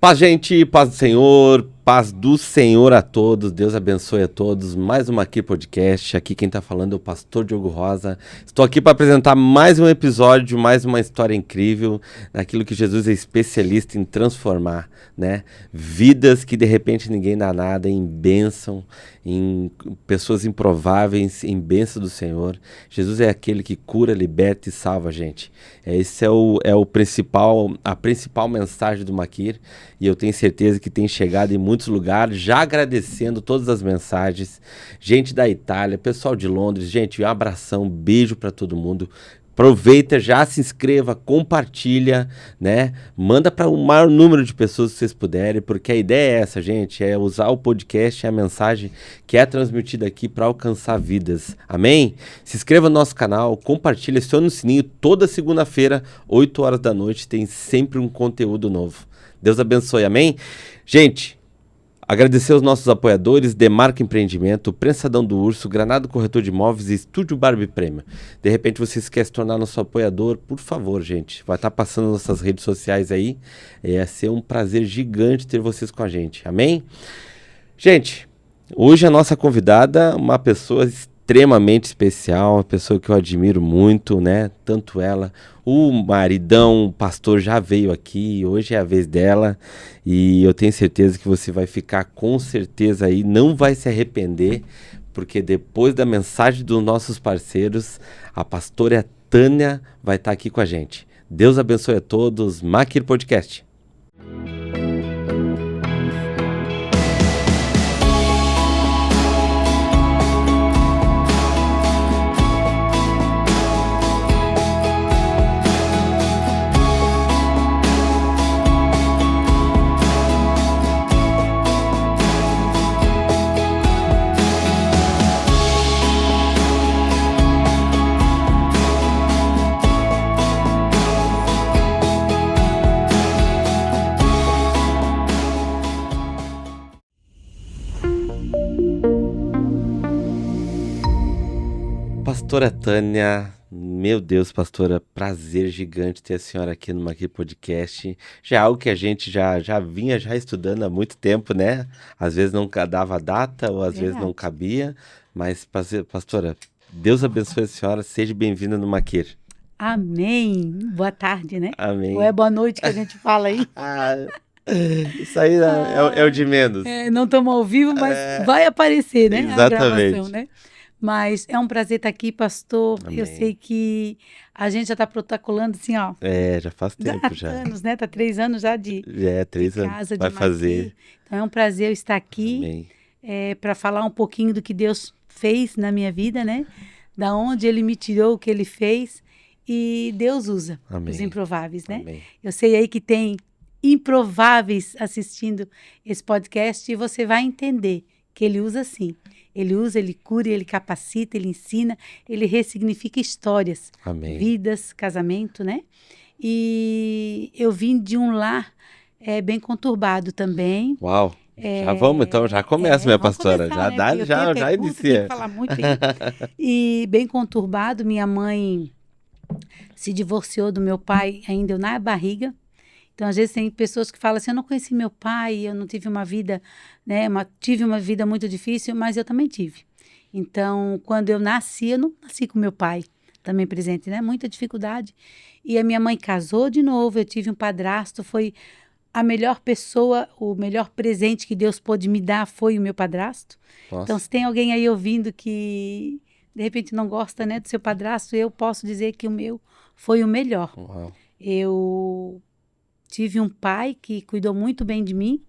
Paz, gente, paz do Senhor, paz do Senhor a todos, Deus abençoe a todos. Mais uma aqui podcast, aqui quem tá falando é o pastor Diogo Rosa. Estou aqui para apresentar mais um episódio, mais uma história incrível, daquilo que Jesus é especialista em transformar, né? Vidas que de repente ninguém dá nada, em bênção, em pessoas improváveis, em bênção do Senhor. Jesus é aquele que cura, liberta e salva a gente. Esse é o principal, a principal mensagem do Maquir. E eu tenho certeza que tem chegado em muitos lugares, já agradecendo todas as mensagens. Gente da Itália, pessoal de Londres, gente, um abração, um beijo para todo mundo. Aproveita, já se inscreva, compartilha, né? Manda para o maior número de pessoas que vocês puderem, porque a ideia é essa, gente, é usar o podcast, a mensagem que é transmitida aqui para alcançar vidas. Amém? Se inscreva no nosso canal, compartilha, acione o sininho. Toda segunda-feira, 8 horas da noite, tem sempre um conteúdo novo. Deus abençoe, amém? Gente, agradecer aos nossos apoiadores, Demarca Empreendimento, Prensadão do Urso, Granado Corretor de Imóveis e Estúdio Barbie Prêmio. De repente você quer se tornar nosso apoiador, por favor, gente, vai estar passando nas nossas redes sociais aí. É ser um prazer gigante ter vocês com a gente, amém? Gente, hoje a nossa convidada, uma pessoa extremamente especial, uma pessoa que eu admiro muito, né? Tanto ela, o maridão, o pastor já veio aqui, hoje é a vez dela e eu tenho certeza que você vai ficar com certeza aí, não vai se arrepender, porque depois da mensagem dos nossos parceiros, a pastora Tânia vai estar aqui com a gente. Deus abençoe a todos, Maquir Podcast. Pastora Tânia, meu Deus, pastora, prazer gigante ter a senhora aqui no Maquir Podcast. Já é algo que a gente já vinha estudando há muito tempo, né? Às vezes não dava data ou às vezes não cabia, mas pastora, Deus abençoe a senhora, seja bem-vinda no Maquir. Amém. Boa tarde, né? Amém. Ou é boa noite que a gente fala aí? Isso aí é o de menos. Não estamos ao vivo, mas vai aparecer, né? Exatamente. A gravação, né? Mas é um prazer estar aqui, pastor. Amém. Eu sei que a gente já está protocolando assim, ó. Já faz tempo já. Anos, né? Tá 3 anos já de 3 anos. casa, Vai de fazer. Maquir. Então é um prazer eu estar aqui para falar um pouquinho do que Deus fez na minha vida, né? Da onde Ele me tirou, o que Ele fez. E Deus usa os improváveis, né? Amém. Eu sei aí que tem improváveis assistindo esse podcast e você vai entender que Ele usa sim. Ele usa, Ele cura, Ele capacita, Ele ensina, Ele ressignifica histórias, Amém. vidas, casamento, né? E eu vim de um lar bem conturbado também. Uau! Já vamos então, já começa, minha pastora. Começar, Já inicia. Tem que falar muito aí. E bem conturbado, minha mãe se divorciou do meu pai ainda eu na barriga. Então, às vezes, tem pessoas que falam assim, eu não conheci meu pai, eu não tive uma vida, né, tive uma vida muito difícil, mas eu também tive. Então, quando eu nasci, eu não nasci com meu pai também presente, né, muita dificuldade. E a minha mãe casou de novo, eu tive um padrasto, foi a melhor pessoa, o melhor presente que Deus pôde me dar foi o meu padrasto. Nossa. Então, se tem alguém aí ouvindo que, de repente, não gosta, né, do seu padrasto, eu posso dizer que o meu foi o melhor. Uau. Eu tive um pai que cuidou muito bem de mim,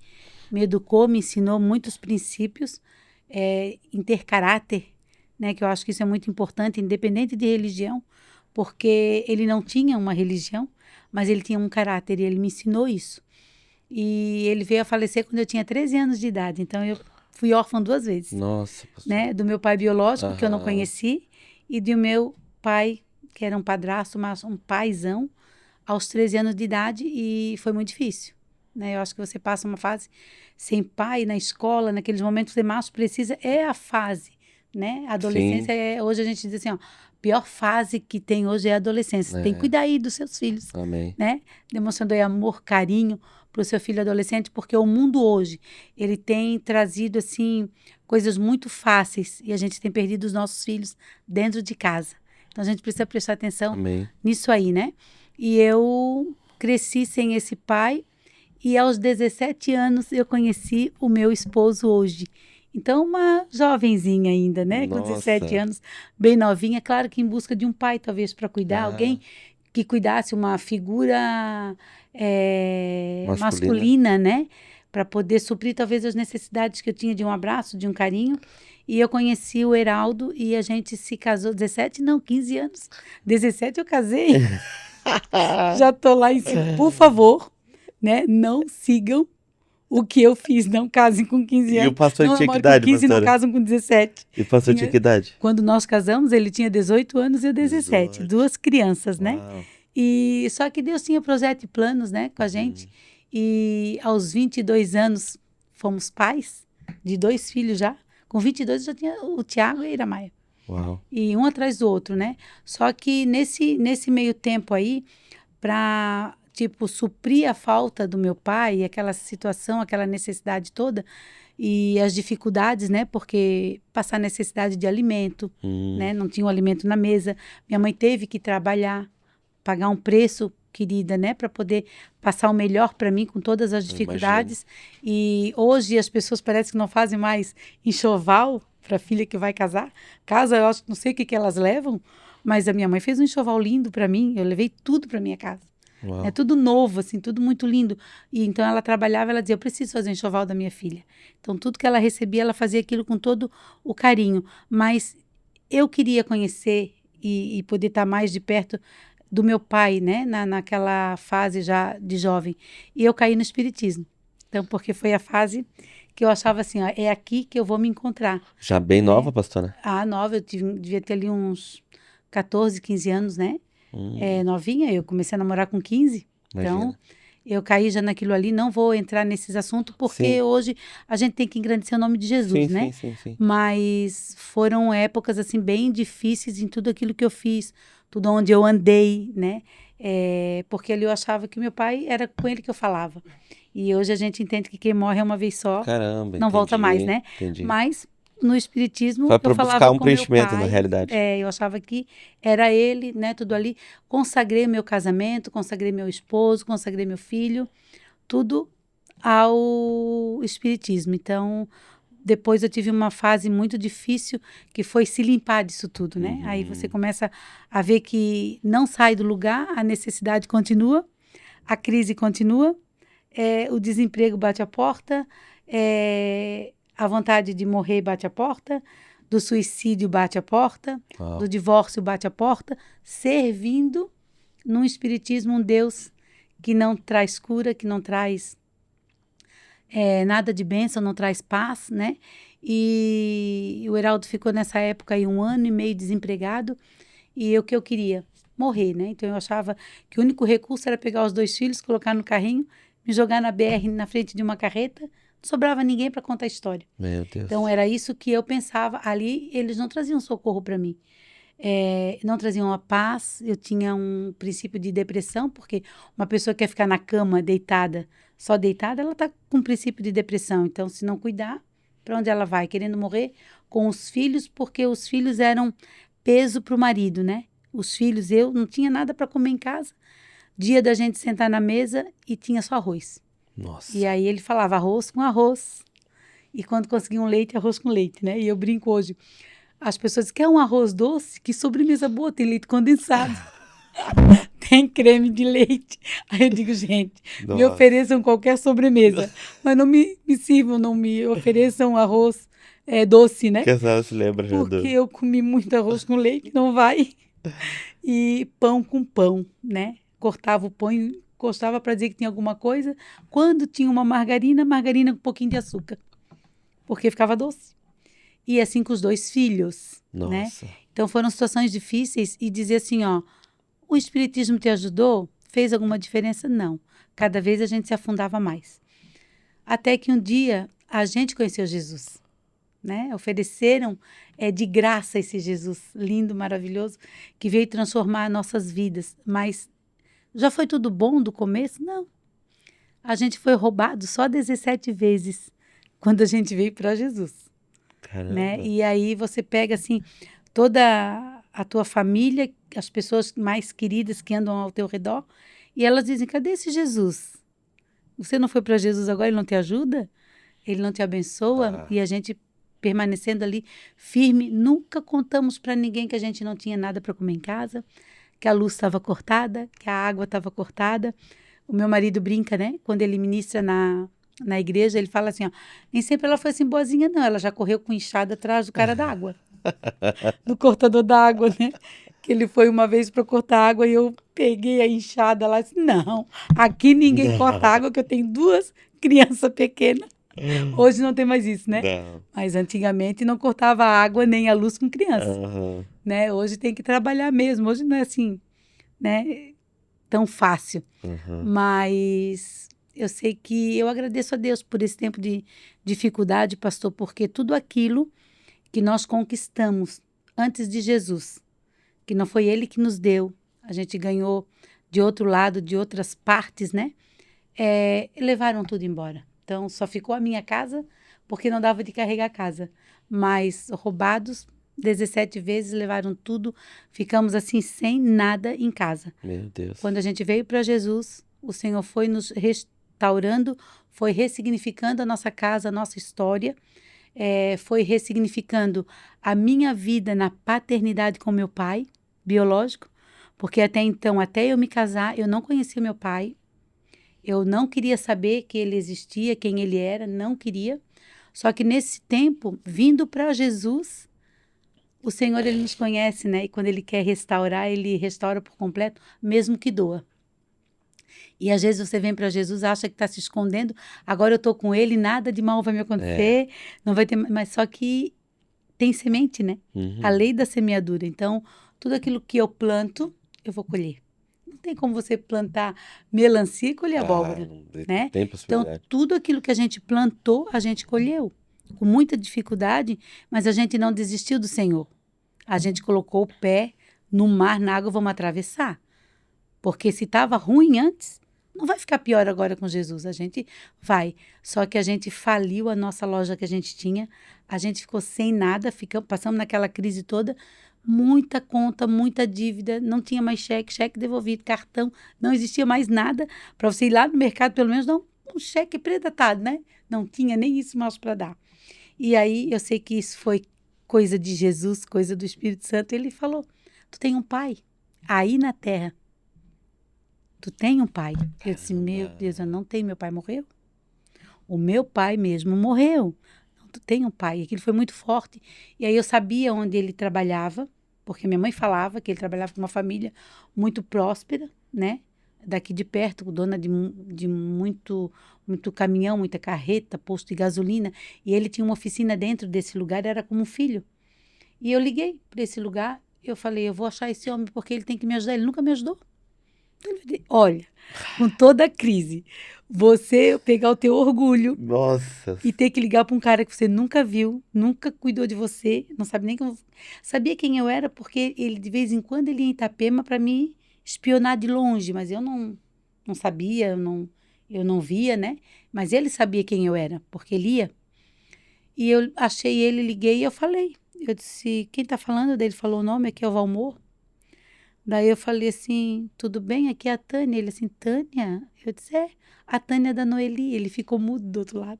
me educou, me ensinou muitos princípios, em ter caráter, né? Que eu acho que isso é muito importante, independente de religião, porque ele não tinha uma religião, mas ele tinha um caráter e ele me ensinou isso. E ele veio a falecer quando eu tinha 13 anos de idade, então eu fui órfã 2 vezes. Nossa, pastor. Né? Do meu pai biológico, que eu não conheci, e do meu pai, que era um padrasto, mas um paizão, aos 13 anos de idade, e foi muito difícil, né? Eu acho que você passa uma fase sem pai na escola, naqueles momentos que você mais precisa, é a fase, né? A adolescência hoje a gente diz assim, ó, pior fase que tem hoje é a adolescência. Tem que cuidar aí dos seus filhos, Amém. né? Demonstrando aí amor, carinho, para o seu filho adolescente, porque o mundo hoje, ele tem trazido, assim, coisas muito fáceis e a gente tem perdido os nossos filhos dentro de casa. Então, a gente precisa prestar atenção Amém. nisso aí, né? E eu cresci sem esse pai e aos 17 anos eu conheci o meu esposo hoje. Então, uma jovenzinha ainda, né? Com 17 Nossa. anos, bem novinha. Claro que em busca de um pai, talvez, para cuidar. Ah. Alguém que cuidasse, uma figura Masculina. masculina, né? Para poder suprir, talvez, as necessidades que eu tinha de um abraço, de um carinho. E eu conheci o Heraldo e a gente se casou 17, não, 15 anos. 17 eu casei. Já tô lá em cima. Por favor, né? Não sigam o que eu fiz. Não casem com 15 E anos. o pastor Não tinha que namorem idade, com 15 e não pastora? casam com 17. E o pastor Tinha- tinha que idade? Quando nós casamos, ele tinha 18 anos e eu 17. 18. Duas crianças, né? Uau. E só que Deus tinha projeto e planos, né, com a gente. E aos 22 anos fomos pais de 2 filhos já. Com 22 eu já tinha o Tiago e a Iramaia. Uau. E um atrás do outro, né? Só que nesse meio tempo aí, para, tipo, suprir a falta do meu pai, aquela situação, aquela necessidade toda, e as dificuldades, né? Porque passar necessidade de alimento, né? Não tinha o alimento na mesa. Minha mãe teve que trabalhar, pagar um preço, querida, né? Para poder passar o melhor para mim com todas as dificuldades. E hoje as pessoas parecem que não fazem mais enxoval para a filha que vai casar. Casa, eu acho, não sei o que elas levam, mas a minha mãe fez um enxoval lindo para mim. Eu levei tudo para minha casa. Uau. É tudo novo, assim, tudo muito lindo. E então ela trabalhava, ela dizia, eu preciso fazer um enxoval da minha filha. Então tudo que ela recebia, ela fazia aquilo com todo o carinho. Mas eu queria conhecer e poder estar mais de perto do meu pai, né? Naquela fase já de jovem. E eu caí no espiritismo. Então, porque foi a fase que eu achava assim, ó, é aqui que eu vou me encontrar. Já bem nova, pastora? Ah, nova, devia ter ali uns 14, 15 anos, né? Novinha, eu comecei a namorar com 15. Então, Imagina. eu caí já naquilo ali, não vou entrar nesses assuntos, porque Sim. hoje a gente tem que engrandecer o nome de Jesus, Sim, né? sim. Mas foram épocas, assim, bem difíceis em tudo aquilo que eu fiz, tudo onde eu andei, né? Porque ali eu achava que meu pai era com ele que eu falava. E hoje a gente entende que quem morre é uma vez só, Caramba, não volta mais, entendi, né? entendi. Mas no espiritismo Foi eu pra falava buscar um com meu preenchimento, na pai, realidade. eu achava que era ele, né? Tudo ali. Consagrei meu casamento, consagrei meu esposo, consagrei meu filho, tudo ao espiritismo. Então, depois eu tive uma fase muito difícil que foi se limpar disso tudo, né? Aí você começa a ver que não sai do lugar, a necessidade continua, a crise continua, o desemprego bate a porta, a vontade de morrer bate a porta, do suicídio bate a porta, Uau. do divórcio bate a porta, servindo num espiritismo um Deus que não traz cura, que não traz nada de bênção, não traz paz, né? E o Heraldo ficou nessa época aí 1 ano e meio desempregado e o que eu queria? Morrer, né? Então eu achava que o único recurso era pegar os 2 filhos, colocar no carrinho, me jogar na BR na frente de uma carreta, não sobrava ninguém para contar a história. Meu Deus. Então era isso que eu pensava. Ali eles não traziam socorro para mim. Não traziam a paz. Eu tinha um princípio de depressão, porque uma pessoa que quer ficar na cama deitada, só deitada, ela está com um princípio de depressão. Então, se não cuidar, para onde ela vai? Querendo morrer com os filhos, porque os filhos eram peso para o marido, né? Os filhos, eu não tinha nada para comer em casa. Dia da gente sentar na mesa e tinha só arroz. Nossa. E aí ele falava arroz com arroz. E quando conseguia um leite, arroz com leite, né? E eu brinco hoje. As pessoas dizem, quer um arroz doce? Que sobremesa boa, tem leite condensado. Tem creme de leite. Aí eu digo, gente, me Nossa. ofereçam qualquer sobremesa, mas não me sirvam, não me ofereçam arroz doce, né? Que a senhora se lembra, já Porque eu comi muito arroz com leite, não vai. E pão com pão, né? Cortava o pão e encostava para dizer que tinha alguma coisa. Quando tinha uma margarina com um pouquinho de açúcar. Porque ficava doce. E assim com os 2 filhos, né? Nossa. Então foram situações difíceis e dizer assim, ó, o espiritismo te ajudou? Fez alguma diferença? Não. Cada vez a gente se afundava mais. Até que um dia a gente conheceu Jesus, né? Ofereceram de graça esse Jesus lindo, maravilhoso, que veio transformar nossas vidas. Mas já foi tudo bom do começo? Não. A gente foi roubado só 17 vezes quando a gente veio para Jesus, Caramba. né? E aí você pega, assim, toda a tua família, as pessoas mais queridas que andam ao teu redor, e elas dizem, cadê esse Jesus? Você não foi para Jesus agora, ele não te ajuda? Ele não te abençoa? E a gente permanecendo ali firme, nunca contamos para ninguém que a gente não tinha nada para comer em casa, que a luz estava cortada, que a água estava cortada. O meu marido brinca, né? Quando ele ministra na igreja, ele fala assim, ó, nem sempre ela foi assim boazinha, não. Ela já correu com enxada atrás do cara d'água, do cortador d'água, né? Que ele foi uma vez para cortar água e eu peguei a enxada lá e disse, não, aqui ninguém corta água, que eu tenho 2 crianças pequenas. Hoje não tem mais isso, né? Não. Mas antigamente não cortava água nem a luz com criança, Aham. né? Hoje tem que trabalhar mesmo. Hoje não é assim, né? Tão fácil. Aham. Mas eu sei que eu agradeço a Deus por esse tempo de dificuldade, pastor, porque tudo aquilo que nós conquistamos antes de Jesus, que não foi Ele que nos deu, a gente ganhou de outro lado, de outras partes, né? Levaram tudo embora. Então, só ficou a minha casa, porque não dava de carregar a casa. Mas roubados 17 vezes, levaram tudo, ficamos assim sem nada em casa. Meu Deus. Quando a gente veio para Jesus, o Senhor foi nos restaurando, foi ressignificando a nossa casa, a nossa história, foi ressignificando a minha vida na paternidade com meu pai biológico, porque até então, até eu me casar, eu não conhecia meu pai, eu não queria saber que ele existia, quem ele era, não queria. Só que nesse tempo, vindo para Jesus, o Senhor, ele nos conhece, né? E quando ele quer restaurar, ele restaura por completo, mesmo que doa. E às vezes você vem para Jesus, acha que está se escondendo, agora eu estou com ele, nada de mal vai me acontecer, não vai ter, mas só que tem semente, né? A lei da semeadura. Então, tudo aquilo que eu planto, eu vou colher. Não tem como você plantar melancia e colher abóbora, né? Tem Então, possibilidade. tudo aquilo que a gente plantou, a gente colheu. Com muita dificuldade, mas a gente não desistiu do Senhor. A gente colocou o pé no mar, na água, vamos atravessar. Porque se estava ruim antes, não vai ficar pior agora com Jesus. A gente vai. Só que a gente faliu a nossa loja que a gente tinha. A gente ficou sem nada, passamos naquela crise toda. Muita conta, muita dívida, não tinha mais cheque devolvido, cartão, não existia mais nada para você ir lá no mercado, pelo menos dar um cheque pré-datado, né? Não tinha nem isso mais para dar. E aí eu sei que isso foi coisa de Jesus, coisa do Espírito Santo. Ele falou, tu tem um pai aí na terra. Tu tem um pai. Eu disse, meu Deus, eu não tenho, meu pai morreu. O meu pai mesmo morreu. Não, tu tem um pai. Aquilo foi muito forte. E aí eu sabia onde ele trabalhava, porque minha mãe falava que ele trabalhava com uma família muito próspera, né? Daqui de perto, dona de muito caminhão, muita carreta, posto de gasolina. E ele tinha uma oficina dentro desse lugar, era como um filho. E eu liguei para esse lugar, eu falei, eu vou achar esse homem porque ele tem que me ajudar. Ele nunca me ajudou. Olha, com toda a crise, você pegar o teu orgulho Nossa. e ter que ligar para um cara que você nunca viu, nunca cuidou de você, não sabe nem como... Sabia quem eu era porque ele, de vez em quando, ele ia em Itapema para me espionar de longe, mas eu não sabia, eu não via, né? Mas ele sabia quem eu era, porque ele ia. E eu achei ele, liguei e eu falei. Eu disse, quem tá falando? Daí ele falou o nome, aqui é o Valmor. Daí eu falei assim, tudo bem? Aqui é a Tânia. Ele assim, Tânia? Eu disse, a Tânia da Noeli. Ele ficou mudo do outro lado.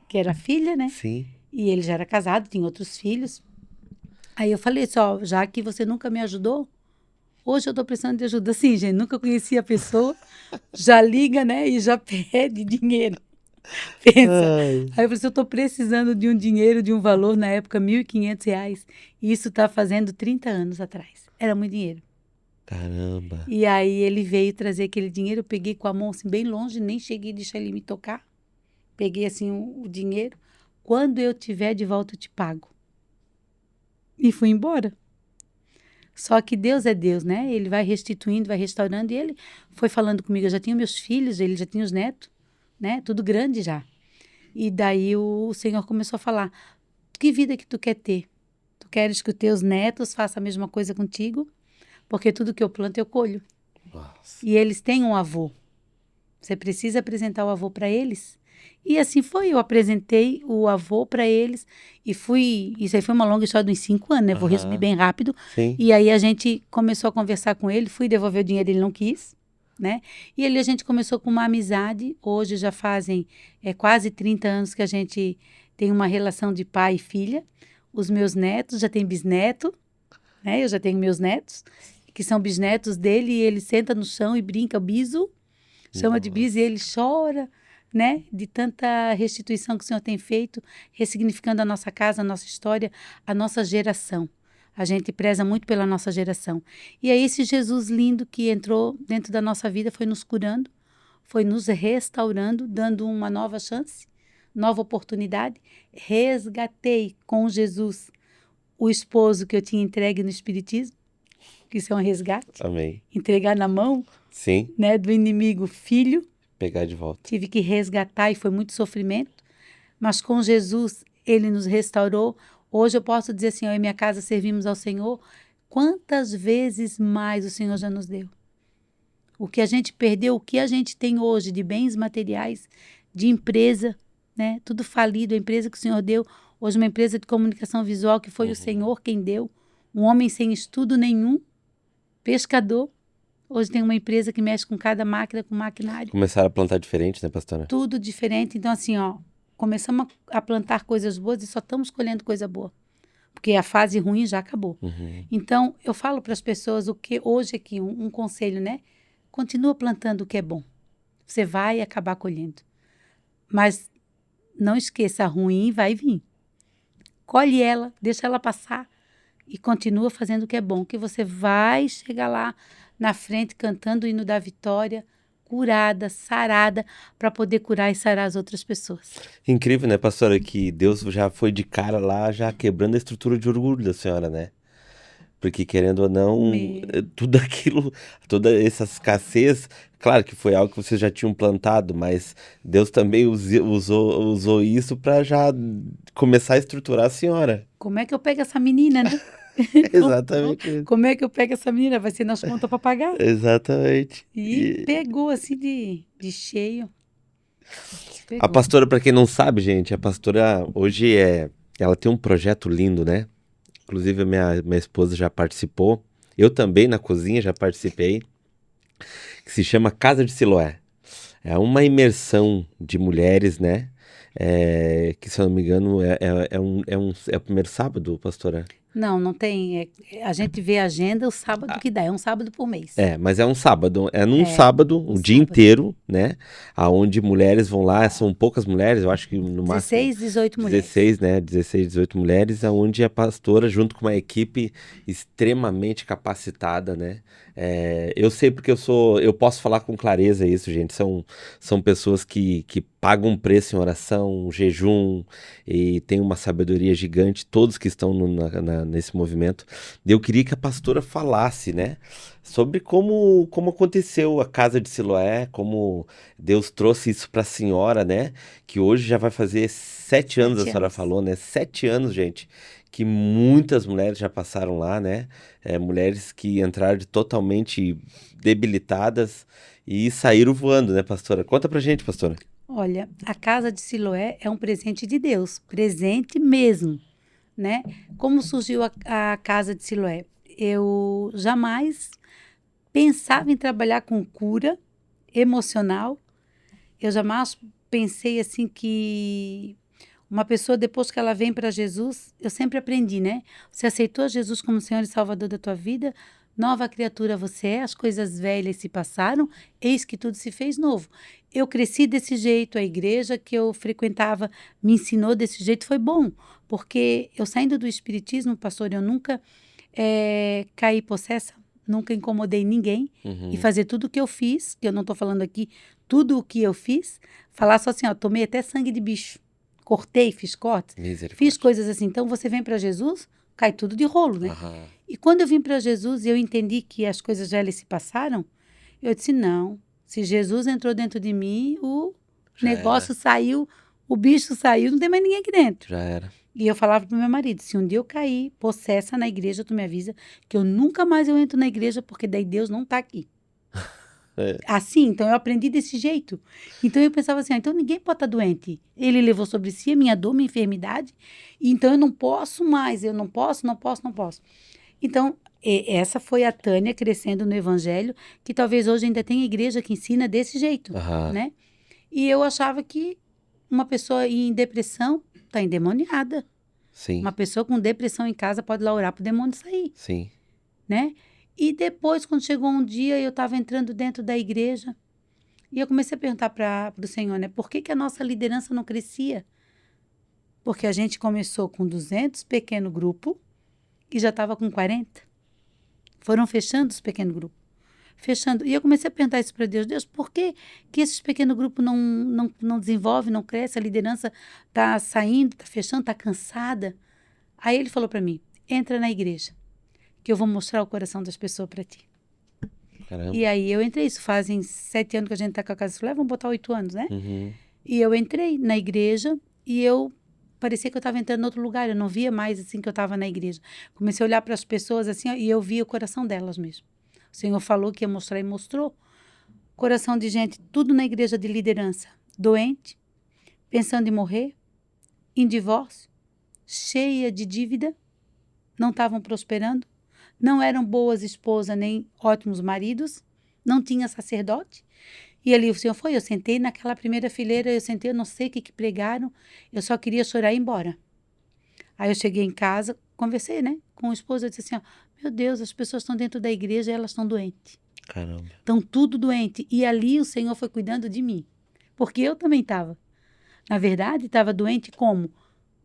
Que era filha, né? Sim. E ele já era casado, tinha outros filhos. Aí eu falei assim, ó, já que você nunca me ajudou, hoje eu tô precisando de ajuda. Assim, gente, nunca conheci a pessoa, já liga, né? E já pede dinheiro. Pensa. Ai. Aí eu falei assim, eu tô precisando de um dinheiro, de um valor, na época, R$ 1.500. E isso tá fazendo 30 anos atrás. Era muito dinheiro. Caramba. E aí ele veio trazer aquele dinheiro, eu peguei com a mão assim bem longe, nem cheguei a deixar ele me tocar. Peguei assim o dinheiro. Quando eu tiver de volta, eu te pago. E fui embora. Só que Deus é Deus, né? Ele vai restituindo, vai restaurando. E ele foi falando comigo. Eu já tinha meus filhos, ele já tinha os netos, né? Tudo grande já. E daí o Senhor começou a falar, que vida que tu quer ter? Tu queres que os teus netos façam a mesma coisa contigo? Porque tudo que eu planto, eu colho. Nossa. E eles têm um avô. Você precisa apresentar o avô para eles. E assim foi, eu apresentei o avô para eles e fui... Isso aí foi uma longa história de uns 5 anos, né? Vou resumir bem rápido. Sim. E aí a gente começou a conversar com ele, fui devolver o dinheiro, ele não quis, né? E ali a gente começou com uma amizade. Hoje já fazem quase 30 anos que a gente tem uma relação de pai e filha. Os meus netos já têm bisneto, né? Eu já tenho meus netos, que são bisnetos dele, e ele senta no chão e brinca, biso, chama de biso, e ele chora, né? De tanta restituição que o Senhor tem feito, ressignificando a nossa casa, a nossa história, a nossa geração. A gente preza muito pela nossa geração. E aí esse Jesus lindo que entrou dentro da nossa vida foi nos curando, foi nos restaurando, dando uma nova chance, nova oportunidade. Resgatei com Jesus o esposo que eu tinha entregue no Espiritismo, que isso é um resgate. Amém. Entregar na mão, Sim. né, do inimigo filho. Pegar de volta. Tive que resgatar e foi muito sofrimento. Mas com Jesus, ele nos restaurou. Hoje eu posso dizer assim, eu e minha casa servimos ao Senhor. Quantas vezes mais o Senhor já nos deu? O que a gente perdeu, o que a gente tem hoje de bens materiais, de empresa, né? Tudo falido, a empresa que o Senhor deu. Hoje uma empresa de comunicação visual que foi o Senhor quem deu. Um homem sem estudo nenhum, pescador. Hoje tem uma empresa que mexe com cada máquina, com maquinário. Começaram a plantar diferente, né, pastora? Tudo diferente. Então, assim, ó, começamos a plantar coisas boas e só estamos colhendo coisa boa. Porque a fase ruim já acabou. Então, eu falo para as pessoas o que hoje aqui, um conselho, né? Continua plantando o que é bom. Você vai acabar colhendo. Mas não esqueça, a ruim vai vir. Colhe ela, deixa ela passar e continua fazendo o que é bom, que você vai chegar lá na frente cantando o hino da vitória, curada, sarada, para poder curar e sarar as outras pessoas. Incrível, né, pastora, que Deus já foi de cara lá, já quebrando a estrutura de orgulho da senhora, né? Porque, querendo ou não, tudo aquilo, toda essa escassez, claro que foi algo que vocês já tinham plantado, mas Deus também usou isso para já começar a estruturar a senhora. Como é que eu pego essa menina, né? Exatamente. Como é que eu pego essa menina? Vai ser nas contas para pagar. Exatamente. E pegou assim de cheio. Pegou. A pastora, para quem não sabe, gente, a pastora hoje ela tem um projeto lindo, né? Inclusive, a minha esposa já participou. Eu também, na cozinha, já participei. Que se chama Casa de Siloé. É uma imersão de mulheres, né? Que, se eu não me engano, é o primeiro sábado, pastora? Não tem. A gente vê a agenda o sábado que dá. É um sábado por mês. Mas é um sábado. É num sábado, um dia inteiro, né? Aonde mulheres vão lá. São poucas mulheres, eu acho que no máximo... 16, 18 mulheres. 16, né? 16, 18 mulheres, aonde a pastora, junto com uma equipe extremamente capacitada, né? Eu sei porque eu posso falar com clareza isso, gente. São pessoas que pagam um preço em oração, jejum, e tem uma sabedoria gigante, todos que estão nesse movimento. Eu queria que a pastora falasse, né, sobre como aconteceu a Casa de Siloé, como Deus trouxe isso para a senhora, né, que hoje já vai fazer 7 anos, a senhora falou, né, 7 anos, gente, que muitas mulheres já passaram lá, né, mulheres que entraram totalmente debilitadas e saíram voando, né, pastora? Conta pra gente, pastora. Olha, a Casa de Siloé é um presente de Deus, presente mesmo, né? Como surgiu a Casa de Siloé? Eu jamais pensava em trabalhar com cura emocional. Eu jamais pensei assim que uma pessoa, depois que ela vem para Jesus, eu sempre aprendi, né? Você aceitou Jesus como Senhor e Salvador da tua vida? Nova criatura você é, as coisas velhas se passaram, eis que tudo se fez novo. Eu cresci desse jeito, a igreja que eu frequentava me ensinou desse jeito, foi bom, porque eu saindo do espiritismo, pastor, eu nunca caí possessa, nunca incomodei ninguém, e fazer tudo o que eu fiz, que eu não estou falando aqui, tudo o que eu fiz, falar só assim, ó, tomei até sangue de bicho, cortei, fiz cortes, fiz coisas assim. Então você vem para Jesus, cai tudo de rolo, né? E quando eu vim para Jesus e eu entendi que as coisas já se passaram, eu disse, não, se Jesus entrou dentro de mim, o negócio saiu, o bicho saiu, não tem mais ninguém aqui dentro. Já era. E eu falava pro meu marido, se um dia eu cair possessa na igreja, tu me avisa que eu nunca mais eu entro na igreja, porque daí Deus não tá aqui. Assim, então eu aprendi desse jeito. Então eu pensava assim, então ninguém pode estar doente. Ele levou sobre si a minha dor, minha enfermidade, então eu não posso mais, eu não posso. Então, essa foi a Tânia crescendo no evangelho, que talvez hoje ainda tenha igreja que ensina desse jeito, né? E eu achava que uma pessoa em depressão está endemoniada. Sim. Uma pessoa com depressão em casa pode lá orar para o demônio sair. Sim. Né? E depois, quando chegou um dia, eu estava entrando dentro da igreja e eu comecei a perguntar para o Senhor, né? Por que a nossa liderança não crescia? Porque a gente começou com 200 pequeno grupo e já estava com 40. Foram fechando os pequenos grupos. Fechando. E eu comecei a perguntar isso para Deus. Deus, por que esses pequenos grupos não desenvolvem, não crescem? A liderança está saindo, está fechando, está cansada. Aí ele falou para mim, entra na igreja, que eu vou mostrar o coração das pessoas para ti. Caramba. E aí eu entrei. Isso fazem 7 anos que a gente está com a Casa Filé, vamos botar 8 anos, né? Uhum. E eu entrei na igreja e eu parecia que eu estava entrando em outro lugar. Eu não via mais assim que eu estava na igreja. Comecei a olhar para as pessoas assim, ó, e eu via o coração delas mesmo. O Senhor falou que ia mostrar e mostrou. Coração de gente, tudo na igreja de liderança. Doente, pensando em morrer, em divórcio, cheia de dívida, não estavam prosperando, não eram boas esposas nem ótimos maridos, não tinha sacerdote. E ali o Senhor foi, eu sentei naquela primeira fileira, eu não sei o que pregaram, eu só queria chorar e ir embora. Aí eu cheguei em casa, conversei, né, com o esposo, eu disse assim, ó, meu Deus, as pessoas estão dentro da igreja e elas estão doentes. Caramba. Estão tudo doente. E ali o Senhor foi cuidando de mim, porque eu também estava. Na verdade, estava doente como?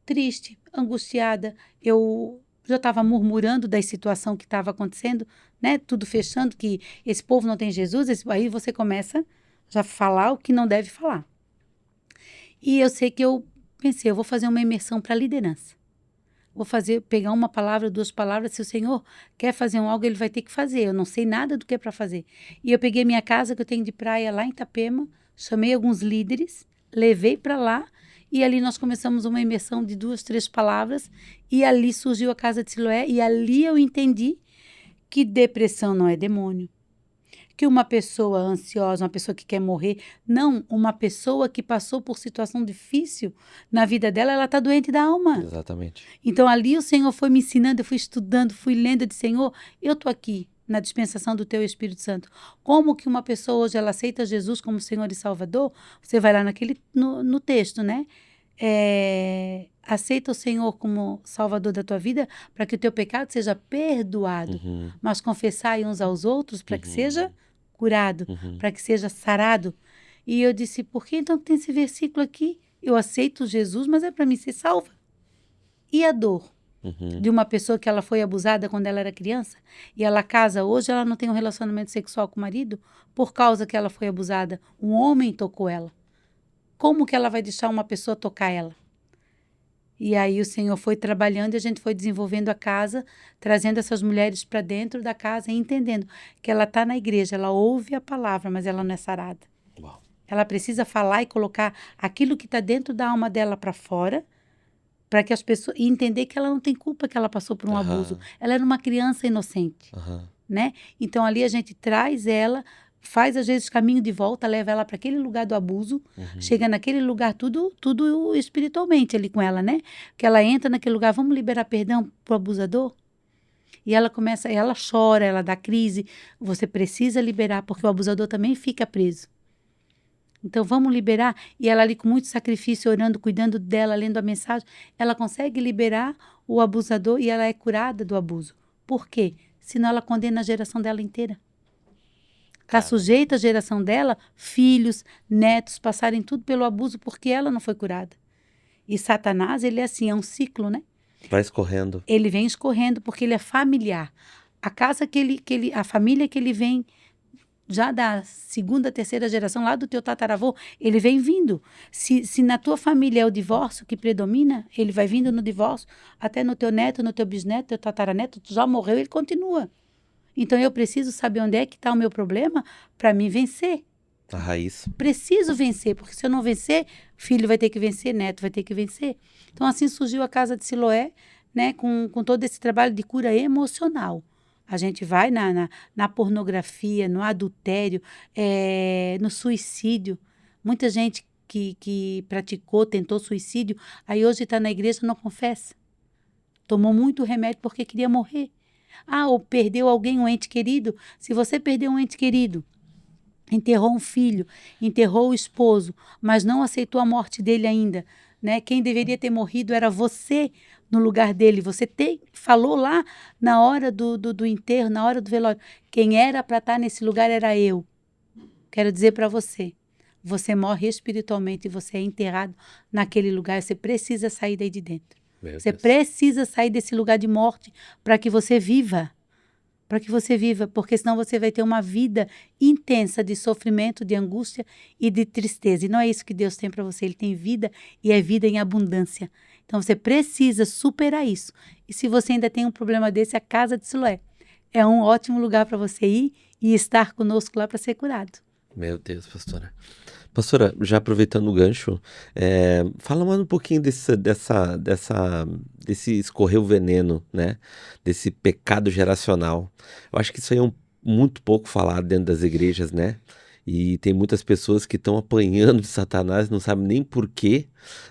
Triste, angustiada, eu já estava murmurando da situação que estava acontecendo, né, tudo fechando, que esse povo não tem Jesus, aí você começa já a falar o que não deve falar. E eu sei que eu pensei, eu vou fazer uma imersão para a liderança. Vou pegar uma palavra, 2 palavras, se o Senhor quer fazer algo, ele vai ter que fazer. Eu não sei nada do que é para fazer. E eu peguei minha casa que eu tenho de praia lá em Itapema, chamei alguns líderes, levei para lá, e ali nós começamos uma imersão de 2, 3 palavras, e ali surgiu a Casa de Siloé, e ali eu entendi que depressão não é demônio. Que uma pessoa ansiosa, uma pessoa que quer morrer, não, uma pessoa que passou por situação difícil na vida dela, ela está doente da alma. Exatamente. Então ali o Senhor foi me ensinando, eu fui estudando, fui lendo, de Senhor, eu estou aqui na dispensação do Teu Espírito Santo. Como que uma pessoa hoje, ela aceita Jesus como Senhor e Salvador? Você vai lá no texto, né? Aceita o Senhor como Salvador da tua vida para que o teu pecado seja perdoado, mas confessai uns aos outros para que seja curado, para que seja sarado. E eu disse, por que então tem esse versículo aqui? Eu aceito Jesus, mas é para mim ser salva. E a dor de uma pessoa que ela foi abusada quando ela era criança e ela casa hoje, ela não tem um relacionamento sexual com o marido por causa que ela foi abusada. Um homem tocou ela. Como que ela vai deixar uma pessoa tocar ela? E aí o Senhor foi trabalhando e a gente foi desenvolvendo a casa, trazendo essas mulheres para dentro da casa e entendendo que ela está na igreja, ela ouve a palavra, mas ela não é sarada. Uau. Ela precisa falar e colocar aquilo que está dentro da alma dela para fora, para que as pessoas... E entender que ela não tem culpa que ela passou por um abuso. Ela era uma criança inocente, né? Então ali a gente traz ela... Faz, às vezes, caminho de volta, leva ela para aquele lugar do abuso, chega naquele lugar tudo espiritualmente ali com ela, né? Que ela entra naquele lugar, vamos liberar perdão pro abusador? E ela começa, ela chora, ela dá crise. Você precisa liberar, porque o abusador também fica preso. Então, vamos liberar. E ela ali com muito sacrifício, orando, cuidando dela, lendo a mensagem, ela consegue liberar o abusador e ela é curada do abuso. Por quê? Senão ela condena a geração dela inteira. Está sujeita a geração dela, filhos, netos, passarem tudo pelo abuso porque ela não foi curada. E Satanás, ele é assim, é um ciclo, né? Vai escorrendo. Ele vem escorrendo porque ele é familiar. A casa a família que ele vem, já da 2ª, 3ª geração, lá do teu tataravô, ele vem vindo. Se na tua família é o divórcio que predomina, ele vai vindo no divórcio, até no teu neto, no teu bisneto, teu tataraneto, tu já morreu, ele continua. Então, eu preciso saber onde é que está o meu problema para mim vencer. A raiz. Preciso vencer, porque se eu não vencer, filho vai ter que vencer, neto vai ter que vencer. Então, assim surgiu a Casa de Siloé, né, com todo esse trabalho de cura emocional. A gente vai na pornografia, no adultério, no suicídio. Muita gente que praticou, tentou suicídio, aí hoje está na igreja e não confessa. Tomou muito remédio porque queria morrer. Ou perdeu alguém, um ente querido. Se você perdeu um ente querido, enterrou um filho, enterrou o esposo, mas não aceitou a morte dele ainda, né? Quem deveria ter morrido era você no lugar dele. Você falou lá na hora do enterro, na hora do velório. Quem era para estar nesse lugar era eu. Quero dizer para você, você morre espiritualmente e você é enterrado naquele lugar. Você precisa sair daí de dentro. Você precisa sair desse lugar de morte para que você viva. Para que você viva, porque senão você vai ter uma vida intensa de sofrimento, de angústia e de tristeza. E não é isso que Deus tem para você. Ele tem vida e é vida em abundância. Então você precisa superar isso. E se você ainda tem um problema desse, a Casa de Siloé é um ótimo lugar para você ir e estar conosco lá para ser curado. Meu Deus, pastora. Pastora, já aproveitando o gancho, fala mais um pouquinho desse escorrer o veneno, né? Desse pecado geracional. Eu acho que isso aí é muito pouco falado dentro das igrejas, né? E tem muitas pessoas que estão apanhando de Satanás, não sabem nem por quê,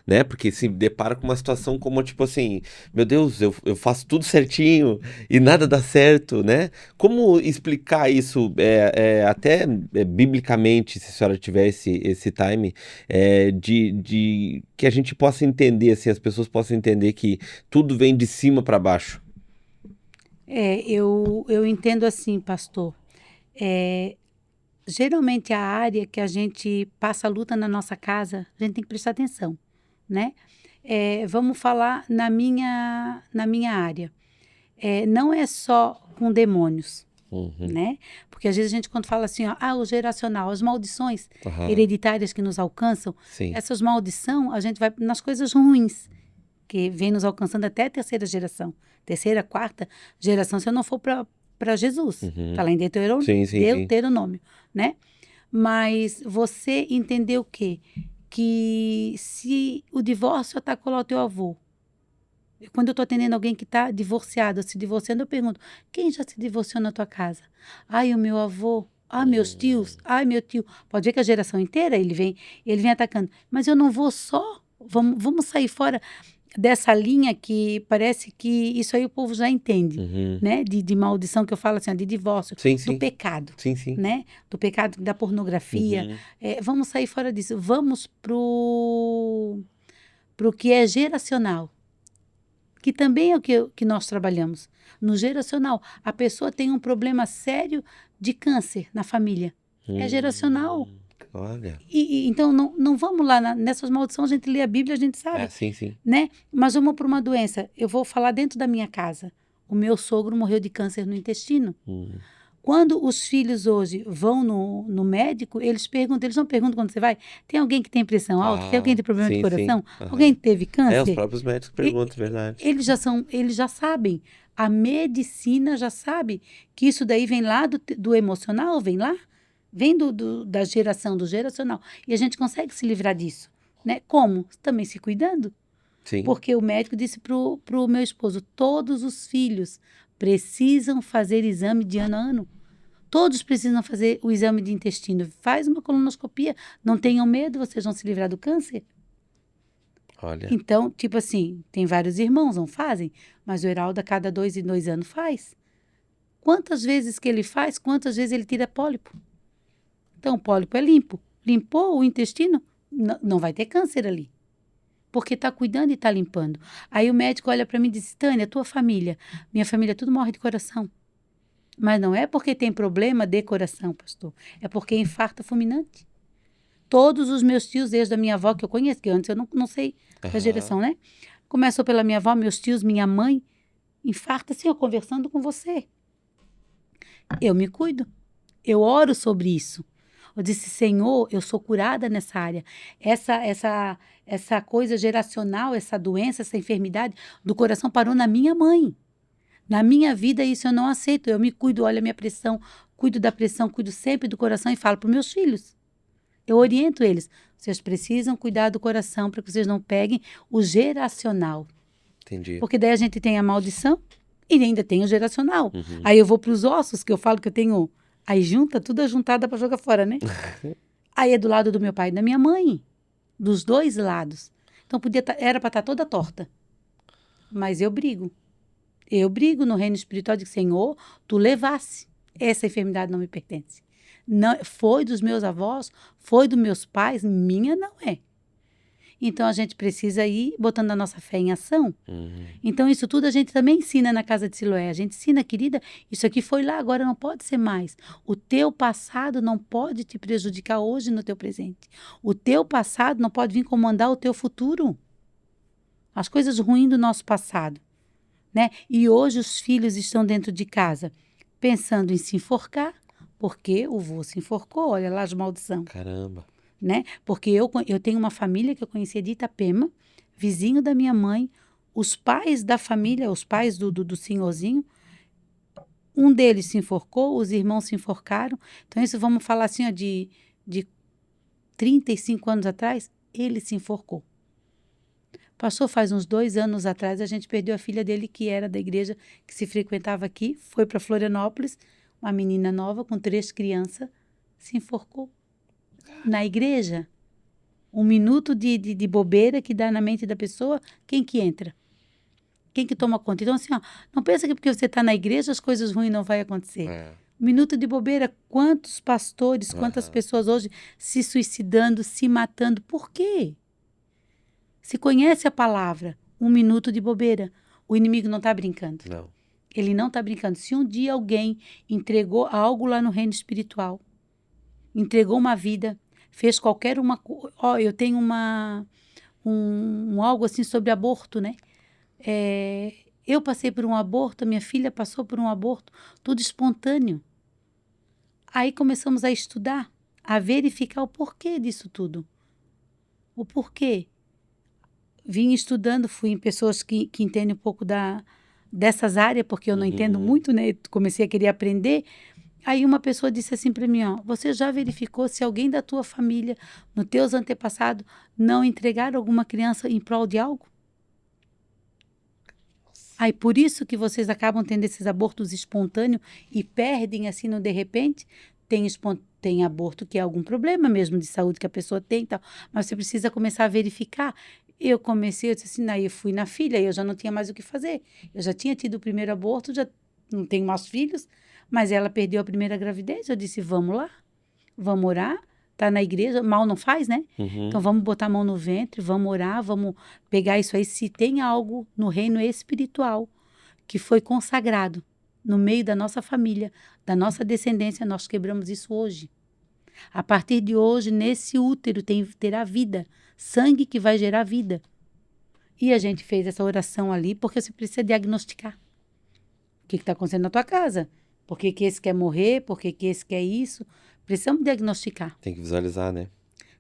né? Porque se depara com uma situação como, tipo assim, meu Deus, eu faço tudo certinho e nada dá certo, né? Como explicar isso, até biblicamente, se a senhora tiver esse time, de que a gente possa entender, assim, as pessoas possam entender que tudo vem de cima para baixo? Eu entendo assim, pastor. Geralmente a área que a gente passa a luta na nossa casa, a gente tem que prestar atenção, né? Vamos falar na minha área. Não é só com demônios, né? Porque às vezes a gente quando fala assim, o geracional, as maldições hereditárias que nos alcançam, Sim. essas maldições, a gente vai nas coisas ruins, que vem nos alcançando até a terceira geração, terceira, quarta geração, se eu não for para Jesus. Está lá em Deuteronômio, né? Mas você entender o quê? Que se o divórcio atacou lá o teu avô, quando eu estou atendendo alguém que está divorciado, se divorciando, eu pergunto, quem já se divorciou na tua casa? O meu avô. Meus tios. Meu tio. Pode ver que a geração inteira ele vem atacando. Mas eu não vou só. Vamos sair fora dessa linha que parece que isso aí o povo já entende, né? De maldição, que eu falo assim, de divórcio, do pecado, né? Do pecado da pornografia. Vamos sair fora disso. Vamos pro que é geracional, que também é o que nós trabalhamos. No geracional, a pessoa tem um problema sério de câncer na família. É geracional. Olha. Então, não vamos lá nessas maldições, a gente lê a Bíblia, a gente sabe. Sim. Né? Mas vamos para uma doença. Eu vou falar dentro da minha casa. O meu sogro morreu de câncer no intestino. Quando os filhos hoje vão no médico, eles não perguntam quando você vai, tem alguém que tem pressão alta? Tem alguém que tem problema de coração? Alguém que teve câncer? Os próprios médicos perguntam, verdade. Eles já sabem. A medicina já sabe que isso daí vem lá do emocional, vem da geração, do geracional. E a gente consegue se livrar disso, né? Como? Também se cuidando. Sim. Porque o médico disse pro meu esposo, todos os filhos precisam fazer exame de ano a ano. Todos precisam fazer o exame de intestino. Faz uma colonoscopia. Não tenham medo, vocês vão se livrar do câncer. Olha. Então, tipo assim, tem vários irmãos, não fazem, mas o Heraldo a cada 2 em 2 anos faz. Quantas vezes que ele faz, quantas vezes ele tira pólipo? Então, o pólipo é limpo. Limpou o intestino, não vai ter câncer ali. Porque está cuidando e está limpando. Aí o médico olha para mim e diz, Tânia, tua família, minha família tudo morre de coração. Mas não é porque tem problema de coração, pastor. É porque é infarto fulminante. Todos os meus tios, desde a minha avó, que eu conheço, que antes eu não sei da geração, né? Começou pela minha avó, meus tios, minha mãe. Infarto assim, eu conversando com você. Eu me cuido. Eu oro sobre isso. Eu disse, Senhor, eu sou curada nessa área. Essa coisa geracional, essa doença, essa enfermidade do coração parou na minha mãe. Na minha vida, isso eu não aceito. Eu me cuido, olho a minha pressão, cuido da pressão, cuido sempre do coração e falo para os meus filhos. Eu oriento eles. Vocês precisam cuidar do coração para que vocês não peguem o geracional. Entendi. Porque daí a gente tem a maldição E ainda tem o geracional. Aí eu vou para os ossos, que eu falo que eu tenho... Aí junta, tudo ajuntada para jogar fora, né? Aí é do lado do meu pai e da minha mãe. Dos dois lados. Então era para estar toda torta. Mas eu brigo. Eu brigo no reino espiritual de que, Senhor, tu levasse. Essa enfermidade não me pertence. Não, foi dos meus avós, foi dos meus pais, minha não é. Então, a gente precisa ir botando a nossa fé em ação. Então, isso tudo a gente também ensina na casa de Siloé. A gente ensina, querida, isso aqui foi lá, agora não pode ser mais. O teu passado não pode te prejudicar hoje no teu presente. O teu passado não pode vir comandar o teu futuro. As coisas ruins do nosso passado, né? E hoje os filhos estão dentro de casa pensando em se enforcar, porque o vô se enforcou, olha lá as maldição. Caramba. Né? Porque eu tenho uma família que eu conhecia de Itapema, vizinho da minha mãe, os pais da família, os pais do senhorzinho, um deles se enforcou, os irmãos se enforcaram. Então, isso vamos falar assim, ó, de 35 anos atrás, ele se enforcou. Passou faz uns 2 anos atrás, a gente perdeu a filha dele, que era da igreja, que se frequentava aqui, foi para Florianópolis, uma menina nova com 3 crianças, se enforcou. Na igreja, 1 minuto de bobeira que dá na mente da pessoa, quem que entra? Quem que toma conta? Então, assim, ó, não pensa que porque você está na igreja as coisas ruins não vão acontecer. 1 minuto de bobeira, quantos pastores, quantas pessoas hoje se suicidando, se matando, por quê? Se conhece a palavra, 1 minuto de bobeira, o inimigo não está brincando. Não. Ele não está brincando. Se um dia alguém entregou algo lá no reino espiritual, entregou uma vida, fez qualquer uma... Ó, eu tenho algo assim sobre aborto, né? Eu passei por um aborto, minha filha passou por um aborto, tudo espontâneo. Aí começamos a estudar, a verificar o porquê disso tudo. O porquê. Vim estudando, fui em pessoas que entendem um pouco dessas áreas, porque eu não entendo muito, né? Comecei a querer aprender. Aí uma pessoa disse assim para mim, ó, você já verificou se alguém da tua família, nos teus antepassados, não entregaram alguma criança em prol de algo? Aí por isso que vocês acabam tendo esses abortos espontâneos e perdem assim no de repente. Tem aborto que é algum problema mesmo de saúde que a pessoa tem e tal, mas você precisa começar a verificar. Eu disse assim, aí eu fui na filha, eu já não tinha mais o que fazer. Eu já tinha tido o primeiro aborto, já não tenho mais filhos, mas ela perdeu a primeira gravidez. Eu disse, vamos lá, vamos orar, tá na igreja, mal não faz, né? Então vamos botar a mão no ventre, vamos orar, vamos pegar isso aí. Se tem algo no reino espiritual que foi consagrado no meio da nossa família, da nossa descendência, nós quebramos isso hoje. A partir de hoje, nesse útero terá vida, sangue que vai gerar vida. E a gente fez essa oração ali porque você precisa diagnosticar. O que está acontecendo na tua casa? Por que esse quer morrer? Por que esse quer isso? Precisamos diagnosticar. Tem que visualizar, né?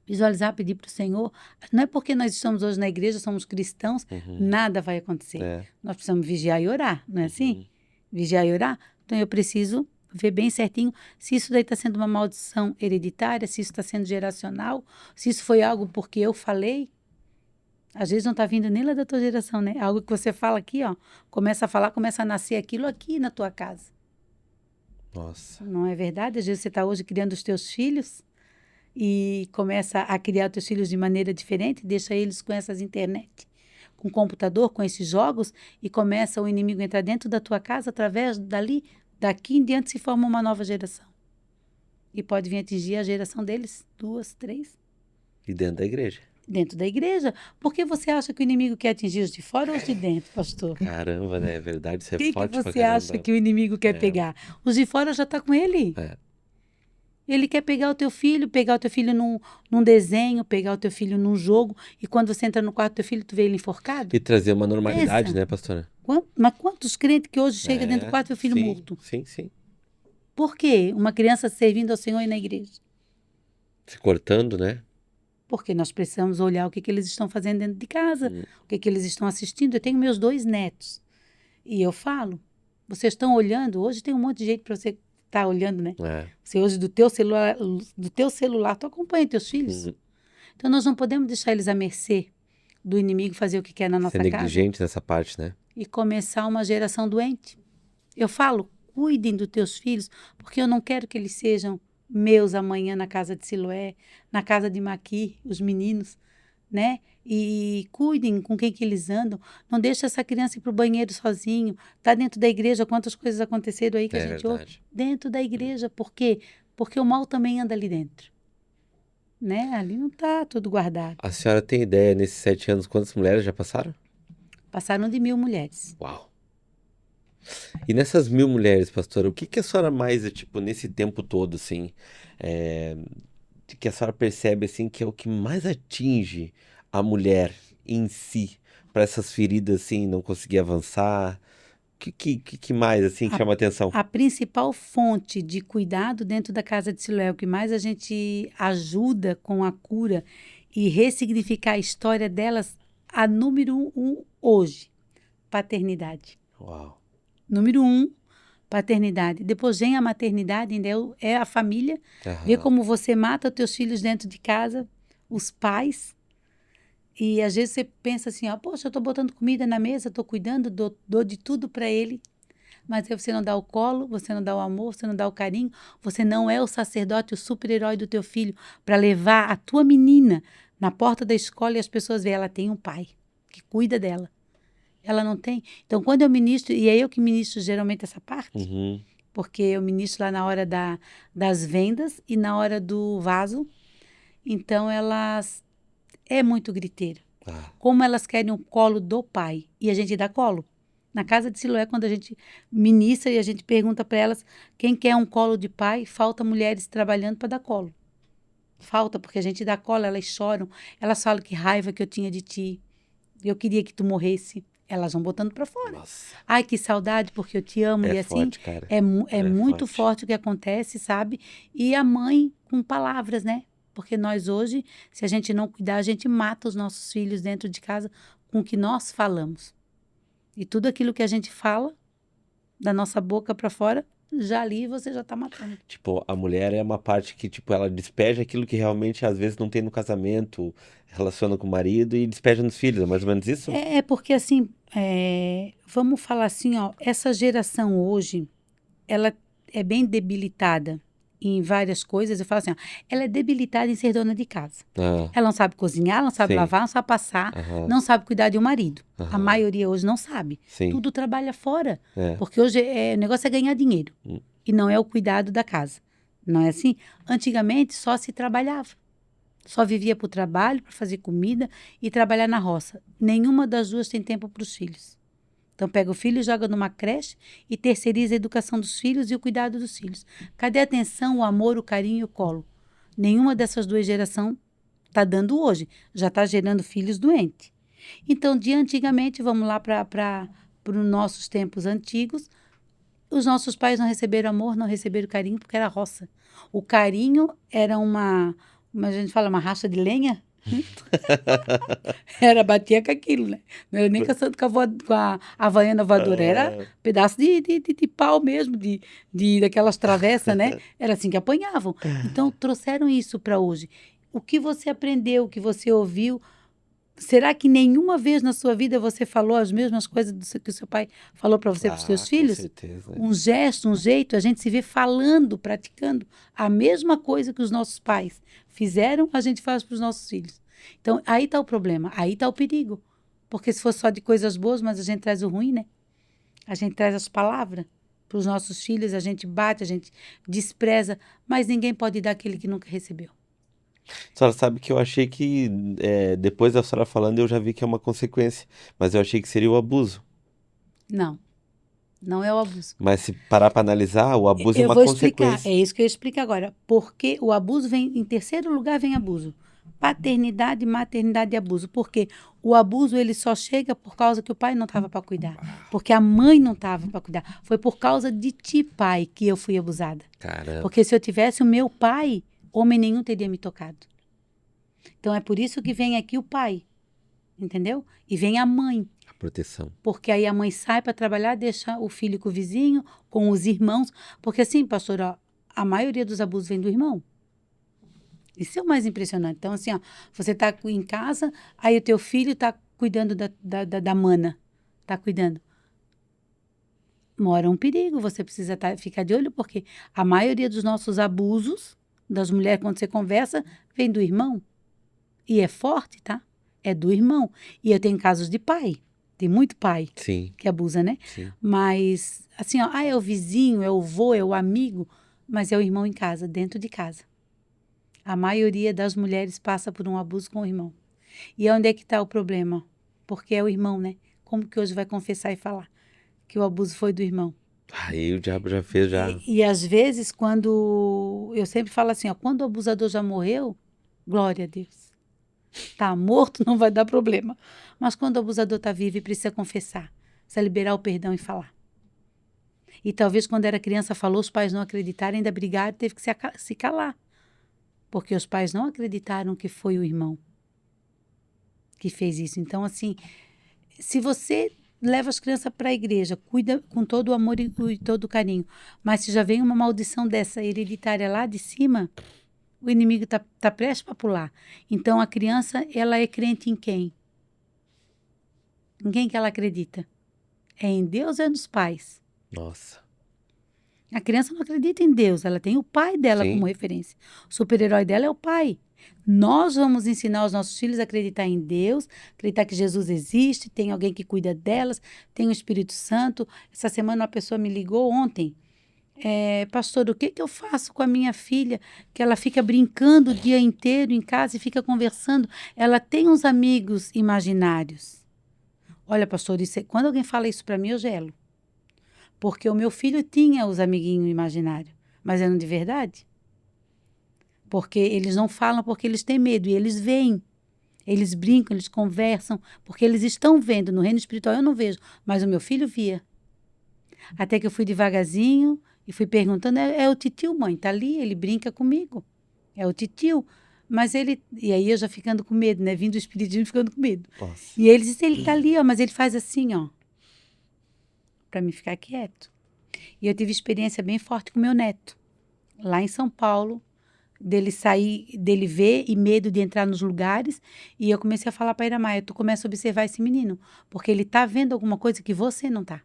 Visualizar, pedir para o Senhor. Não é porque nós estamos hoje na igreja, somos cristãos, nada vai acontecer. Nós precisamos vigiar e orar, não é assim? Vigiar e orar. Então eu preciso ver bem certinho se isso daí está sendo uma maldição hereditária, se isso está sendo geracional, se isso foi algo porque eu falei. Às vezes não está vindo nem lá da tua geração, né? Algo que você fala aqui, ó, começa a falar, começa a nascer aquilo aqui na tua casa. Nossa. Não é verdade? Às vezes você está hoje criando os teus filhos e começa a criar os teus filhos de maneira diferente, deixa eles com essas internet, com computador, com esses jogos, e começa o inimigo a entrar dentro da tua casa, através daqui em diante se forma uma nova geração. E pode vir atingir a geração deles, 2, 3. E dentro da igreja? Dentro da igreja. Por que você acha que o inimigo quer atingir os de fora ou os de dentro, pastor? Caramba, né? É verdade, isso é Quem forte que pra você caramba. acha que o inimigo quer pegar? Os de fora já está com ele. Ele quer pegar o teu filho num desenho, pegar o teu filho num jogo, e quando você entra no quarto do teu filho, tu vê ele enforcado? E trazer uma normalidade, né, pastora? Mas quantos crentes que hoje chegam dentro do quarto do teu filho morto? Sim. Por quê? Uma criança servindo ao Senhor e na igreja. Se cortando, né? Porque nós precisamos olhar o que eles estão fazendo dentro de casa, o que eles estão assistindo. Eu tenho meus 2 netos. E eu falo, vocês estão olhando, hoje tem um monte de jeito para você estar olhando, né? Você hoje do teu celular, tu acompanha teus filhos. Então nós não podemos deixar eles à mercê do inimigo fazer o que quer na nossa casa. Ser negligente nessa parte, né? E começar uma geração doente. Eu falo, cuidem dos teus filhos, porque eu não quero que eles sejam meus amanhã na casa de Siloé, na casa de Maqui, os meninos, né? E cuidem com quem que eles andam. Não deixe essa criança ir para o banheiro sozinho. Tá dentro da igreja, quantas coisas aconteceram aí que a gente ouve? verdade. Dentro da igreja. Por quê? Porque o mal também anda ali dentro, né? Ali não tá tudo guardado. A senhora tem ideia, nesses 7 anos, quantas mulheres já passaram? Passaram de 1.000 mulheres. Uau! E nessas 1.000 mulheres, pastora, o que que a senhora mais, tipo, nesse tempo todo, assim, é, que a senhora percebe, assim, que é o que mais atinge a mulher em si, para essas feridas, assim, não conseguir avançar? O que mais, assim, A, chama atenção? a principal fonte de cuidado dentro da casa de Siloé, o que mais a gente ajuda com a cura e ressignificar a história delas, a número um hoje, paternidade. Uau! Número um, paternidade. Depois vem a maternidade, ainda é a família. Vê Aham. como você mata os teus filhos dentro de casa, os pais. E às vezes você pensa assim, ó, poxa, eu estou botando comida na mesa, estou cuidando, dou de tudo para ele. Mas aí você não dá o colo, você não dá o amor, você não dá o carinho, você não é o sacerdote, o super-herói do teu filho para levar a tua menina na porta da escola e as pessoas veem, ela tem um pai que cuida dela. Ela não tem. Então, quando eu ministro, e é eu que ministro geralmente essa parte, Uhum. porque eu ministro lá na hora das vendas e na hora do vaso, então elas é muito griteiro. Ah, Como elas querem o colo do pai e a gente dá colo. Na casa de Siloé, quando a gente ministra e a gente pergunta para elas quem quer um colo de pai, falta mulheres trabalhando para dar colo. Falta, porque a gente dá colo, elas choram, elas falam que raiva que eu tinha de ti, eu queria que tu morresse. Elas vão botando para fora. nossa, Ai, que saudade, porque eu te amo. é E assim, forte, cara. é É muito forte. forte o que acontece, sabe? E a mãe com palavras, né? Porque nós hoje, se a gente não cuidar, a gente mata os nossos filhos dentro de casa com o que nós falamos. E tudo aquilo que a gente fala, da nossa boca para fora, já ali você já está matando. Tipo, a mulher é uma parte que, tipo, ela despeja aquilo que realmente às vezes não tem no casamento, relaciona com o marido e despeja nos filhos, é mais ou menos isso? É porque assim, vamos falar assim, ó, essa geração hoje, ela é bem debilitada em várias coisas. Eu falo assim, ó, ela é debilitada em ser dona de casa. Ah, Ela não sabe cozinhar, ela não sabe sim. lavar, não sabe passar, Aham, não sabe cuidar de um marido. A aham, maioria hoje não sabe. sim. Tudo trabalha fora. É. Porque hoje o negócio é ganhar dinheiro. E não é o cuidado da casa. Não é assim? Antigamente só se trabalhava. Só vivia para o trabalho, para fazer comida e trabalhar na roça. Nenhuma das duas tem tempo para os filhos. Então, pega o filho, joga numa creche e terceiriza a educação dos filhos e o cuidado dos filhos. Cadê a atenção, o amor, o carinho e o colo? Nenhuma dessas duas gerações está dando hoje. Já está gerando filhos doentes. Então, de antigamente, vamos lá para os nossos tempos antigos, os nossos pais não receberam amor, não receberam carinho, porque era roça. O carinho era a gente fala, uma racha de lenha. Era, batia com aquilo, né? Não era nem caçando com a havaiana voadora, era Ah, pedaço de pau mesmo, daquelas travessas, né? Era assim que apanhavam. Então, trouxeram isso para hoje. O que você aprendeu, o que você ouviu, será que nenhuma vez na sua vida você falou as mesmas coisas que o seu pai falou para você, para os seus com filhos? certeza. Um gesto, um jeito, a gente se vê falando, praticando a mesma coisa que os nossos pais fizeram, a gente faz para os nossos filhos. Então, aí está o problema, aí está o perigo. Porque se fosse só de coisas boas, mas a gente traz o ruim, né? A gente traz as palavras para os nossos filhos, a gente bate, a gente despreza, mas ninguém pode dar aquele que nunca recebeu. A senhora sabe que eu achei que, depois da senhora falando, eu já vi que é uma consequência, mas eu achei que seria o abuso. Não, não é o abuso. Mas se parar para analisar, o abuso é Eu uma vou explicar, consequência. é isso que eu explico agora. Porque o abuso vem, em terceiro lugar vem abuso. Paternidade, maternidade e abuso. Porque o abuso ele só chega por causa que o pai não estava para cuidar. Porque a mãe não estava para cuidar. Foi por causa de ti, pai, que eu fui abusada. Caramba. Porque se eu tivesse o meu pai, homem nenhum teria me tocado. Então é por isso que vem aqui o pai, entendeu? E vem a mãe. A proteção. Porque aí a mãe sai para trabalhar, deixa o filho com o vizinho, com os irmãos. Porque assim, pastor, ó, a maioria dos abusos vem do irmão. Isso é o mais impressionante. Então, assim, ó, você está em casa, aí o teu filho está cuidando da mana. Está cuidando. mora um perigo, você precisa ficar de olho, porque a maioria dos nossos abusos, das mulheres, quando você conversa, vem do irmão. E é forte, tá? É do irmão. E eu tenho casos de pai. Tem muito pai Sim. que abusa, né? Sim. Mas, assim, ó, é o vizinho, é o vô, é o amigo, mas é o irmão em casa, dentro de casa. A maioria das mulheres passa por um abuso com o irmão. E onde é que está o problema? Porque é o irmão, né? Como que hoje vai confessar e falar que o abuso foi do irmão? Aí o diabo já fez, já. E às vezes, quando... Eu sempre falo assim, ó, quando o abusador já morreu, glória a Deus. Tá morto, não vai dar problema. Mas quando o abusador está vivo e precisa confessar, precisa liberar o perdão e falar. E talvez quando era criança falou, os pais não acreditaram, ainda brigaram, teve que se calar. Porque os pais não acreditaram que foi o irmão que fez isso. Então, assim, se você leva as crianças para a igreja, cuida com todo o amor e todo o carinho, mas se já vem uma maldição dessa hereditária lá de cima, o inimigo tá prestes para pular. Então, a criança, ela é crente em quem? Em quem que ela acredita? É em Deus ou é nos pais? Nossa. A criança não acredita em Deus, ela tem o pai dela Sim. como referência. O super-herói dela é o pai. Nós vamos ensinar os nossos filhos a acreditar em Deus, acreditar que Jesus existe, tem alguém que cuida delas, tem o Espírito Santo. Essa semana uma pessoa me ligou ontem. Pastor, o que eu faço com a minha filha? Que ela fica brincando o dia inteiro em casa e fica conversando. Ela tem uns amigos imaginários. Olha, pastor, quando alguém fala isso para mim, eu gelo. Porque o meu filho tinha os amiguinhos imaginários, mas eram de verdade. Porque eles não falam porque eles têm medo e eles veem. Eles brincam, eles conversam, porque eles estão vendo. No reino espiritual eu não vejo, mas o meu filho via. Até que eu fui devagarzinho e fui perguntando, é o titio, mãe, tá ali, ele brinca comigo. É o titio. Mas ele... E aí eu já ficando com medo, né? Vindo do espiritismo ficando com medo. Nossa. E ele disse, ele tá ali, ó, mas ele faz assim, ó. Para me ficar quieto. E eu tive experiência bem forte com meu neto. Lá em São Paulo, dele sair, dele ver e medo de entrar nos lugares. E eu comecei a falar para a Iramaia, tu começa a observar esse menino, porque ele tá vendo alguma coisa que você não tá.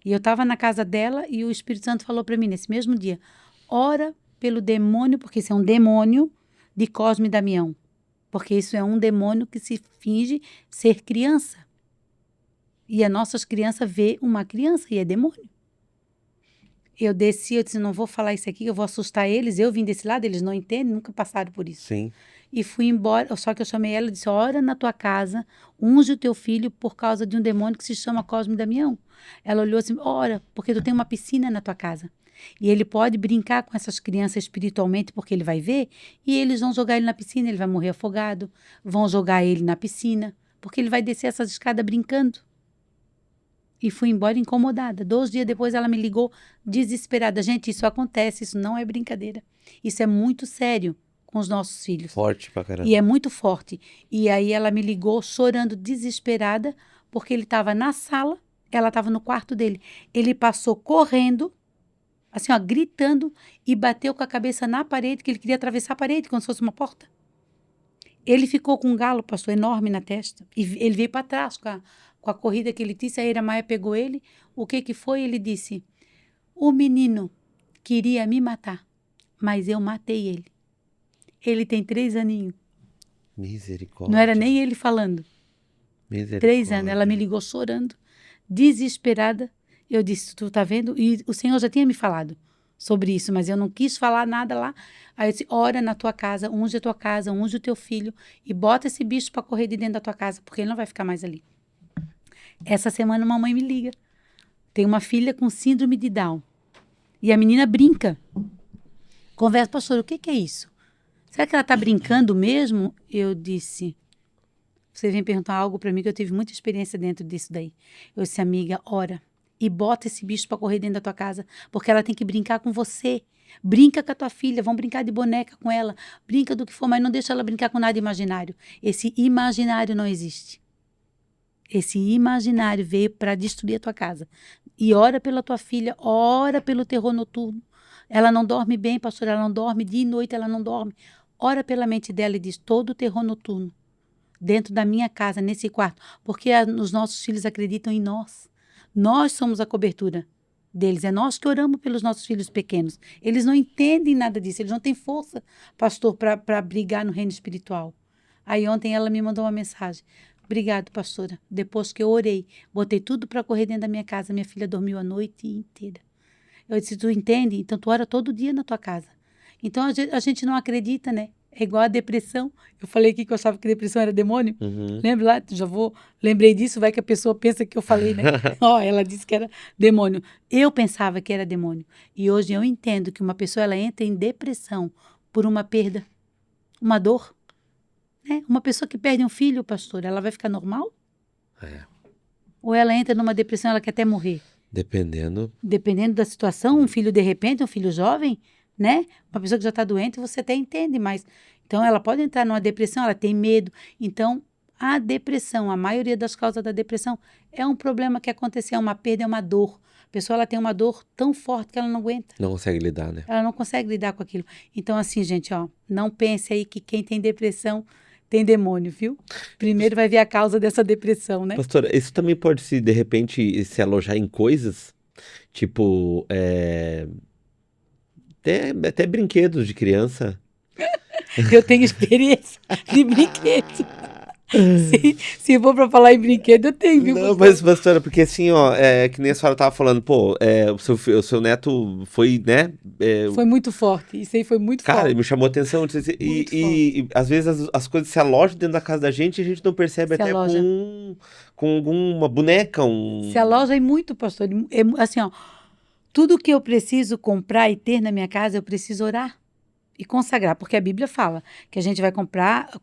E eu estava na casa dela e o Espírito Santo falou para mim nesse mesmo dia, ora pelo demônio, porque isso é um demônio de Cosme e Damião. Porque isso é um demônio que se finge ser criança. E as nossas crianças vê uma criança e é demônio. Eu desci, eu disse, não vou falar isso aqui, eu vou assustar eles. Eu vim desse lado, eles não entendem, nunca passaram por isso. Sim. E fui embora, só que eu chamei ela e disse, ora na tua casa, unge o teu filho por causa de um demônio que se chama Cosme e Damião. Ela olhou assim, ora, porque tu tem uma piscina na tua casa. E ele pode brincar com essas crianças espiritualmente, porque ele vai ver, e eles vão jogar ele na piscina, ele vai morrer afogado, vão jogar ele na piscina, porque ele vai descer essas escadas brincando. E fui embora incomodada. 2 dias depois ela me ligou desesperada. Gente, isso acontece, isso não é brincadeira. Isso é muito sério com os nossos filhos. Forte pra caramba. E é muito forte. E aí ela me ligou chorando, desesperada, porque ele estava na sala, ela estava no quarto dele. Ele passou correndo, assim, ó, gritando, e bateu com a cabeça na parede, que ele queria atravessar a parede, como se fosse uma porta. Ele ficou com um galo, pastor, enorme na testa. E ele veio para trás com a corrida que ele disse. A Iramaia pegou ele. O que foi? Ele disse, o menino queria me matar, mas eu matei ele. Ele tem 3 aninhos. Misericórdia. Não era nem ele falando. Misericórdia. 3 anos. Ela me ligou chorando, desesperada. Eu disse, tu tá vendo? E o Senhor já tinha me falado sobre isso, mas eu não quis falar nada lá. Aí eu disse, ora na tua casa, unge a tua casa, unge o teu filho e bota esse bicho para correr de dentro da tua casa, porque ele não vai ficar mais ali. Essa semana uma mãe me liga. Tem uma filha com síndrome de Down. E a menina brinca. Conversa, pastor, o que é isso? Será que ela está brincando mesmo? Eu disse, você vem perguntar algo para mim que eu tive muita experiência dentro disso daí. Eu disse, amiga, ora e bota esse bicho para correr dentro da tua casa, porque ela tem que brincar com você. Brinca com a tua filha, vão brincar de boneca com ela, brinca do que for, mas não deixa ela brincar com nada imaginário. Esse imaginário não existe. Esse imaginário veio para destruir a tua casa. E ora pela tua filha, ora pelo terror noturno. Ela não dorme bem, pastor, ela não dorme, dia e noite ela não dorme. Ora pela mente dela e diz, todo o terror noturno, dentro da minha casa, nesse quarto, porque os nossos filhos acreditam em nós. Nós somos a cobertura deles. É nós que oramos pelos nossos filhos pequenos. Eles não entendem nada disso. Eles não têm força, pastor, para brigar no reino espiritual. Aí ontem ela me mandou uma mensagem. Obrigado, pastora. Depois que eu orei, botei tudo para correr dentro da minha casa. Minha filha dormiu a noite inteira. Eu disse, tu entende? Então tu ora todo dia na tua casa. Então a gente não acredita, né? É igual a depressão. Eu falei aqui que eu achava que depressão era demônio. Lembra lá? Lembrei disso, vai que a pessoa pensa que eu falei, né? Ela disse que era demônio. Eu pensava que era demônio. E hoje eu entendo que uma pessoa, ela entra em depressão por uma perda, uma dor. Né? Uma pessoa que perde um filho, pastor, ela vai ficar normal? Ou ela entra numa depressão, ela quer até morrer? Dependendo da situação, um filho de repente, um filho jovem, né? Uma pessoa que já está doente, você até entende, mas... Então, ela pode entrar numa depressão, ela tem medo. Então, a depressão, a maioria das causas da depressão, é um problema que aconteceu, é uma perda, é uma dor. A pessoa, ela tem uma dor tão forte que ela não aguenta. Não consegue lidar, né? Ela não consegue lidar com aquilo. Então, assim, gente, não pense aí que quem tem depressão tem demônio, viu? Primeiro vai ver a causa dessa depressão, né? Pastora, isso também pode de repente, se alojar em coisas, tipo, até brinquedos de criança. Eu tenho experiência de brinquedo. Se for pra falar em brinquedo, eu tenho, viu? Não, mas, pastora, porque assim, que nem a senhora tava falando, o seu neto foi, né? Foi muito forte, isso aí foi muito forte. Cara, me chamou a atenção. E às vezes as coisas se alojam dentro da casa da gente e a gente não percebe até com alguma boneca. Se aloja e muito, pastor. Assim, tudo que eu preciso comprar e ter na minha casa, eu preciso orar e consagrar, porque a Bíblia fala que a gente vai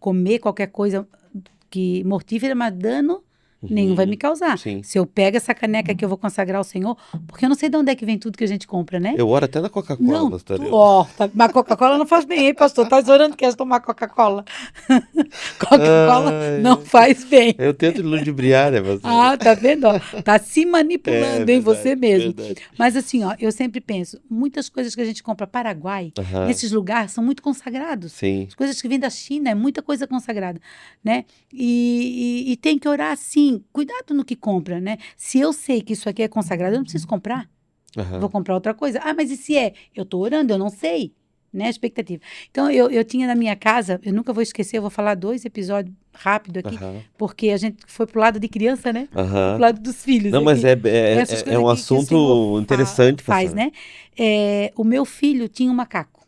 comer qualquer coisa que mortífera, mas dano nenhum vai me causar. Sim. Se eu pego essa caneca que eu vou consagrar ao Senhor, porque eu não sei de onde é que vem tudo que a gente compra, né? Eu oro até na Coca-Cola, não, pastor. Mas Coca-Cola não faz bem, hein, pastor? Tá orando que quer tomar Coca-Cola. Coca-Cola não faz bem. Eu tento ludibriar, né, pastor? Tá vendo? Tá se manipulando, hein, verdade, você mesmo. Verdade. Mas assim, eu sempre penso, muitas coisas que a gente compra Paraguai, nesses lugares, são muito consagrados. Sim. As coisas que vêm da China, é muita coisa consagrada, né? E tem que orar, sim, cuidado no que compra, né? Se eu sei que isso aqui é consagrado, eu não preciso comprar. Vou comprar outra coisa. Mas e se é? Eu tô orando, eu não sei, né? A expectativa. Então, eu tinha na minha casa, eu nunca vou esquecer, eu vou falar 2 episódios rápido aqui, porque a gente foi pro lado de criança, né? Pro lado dos filhos. Não, mas é um assunto interessante. Faz, né? O meu filho tinha um macaco.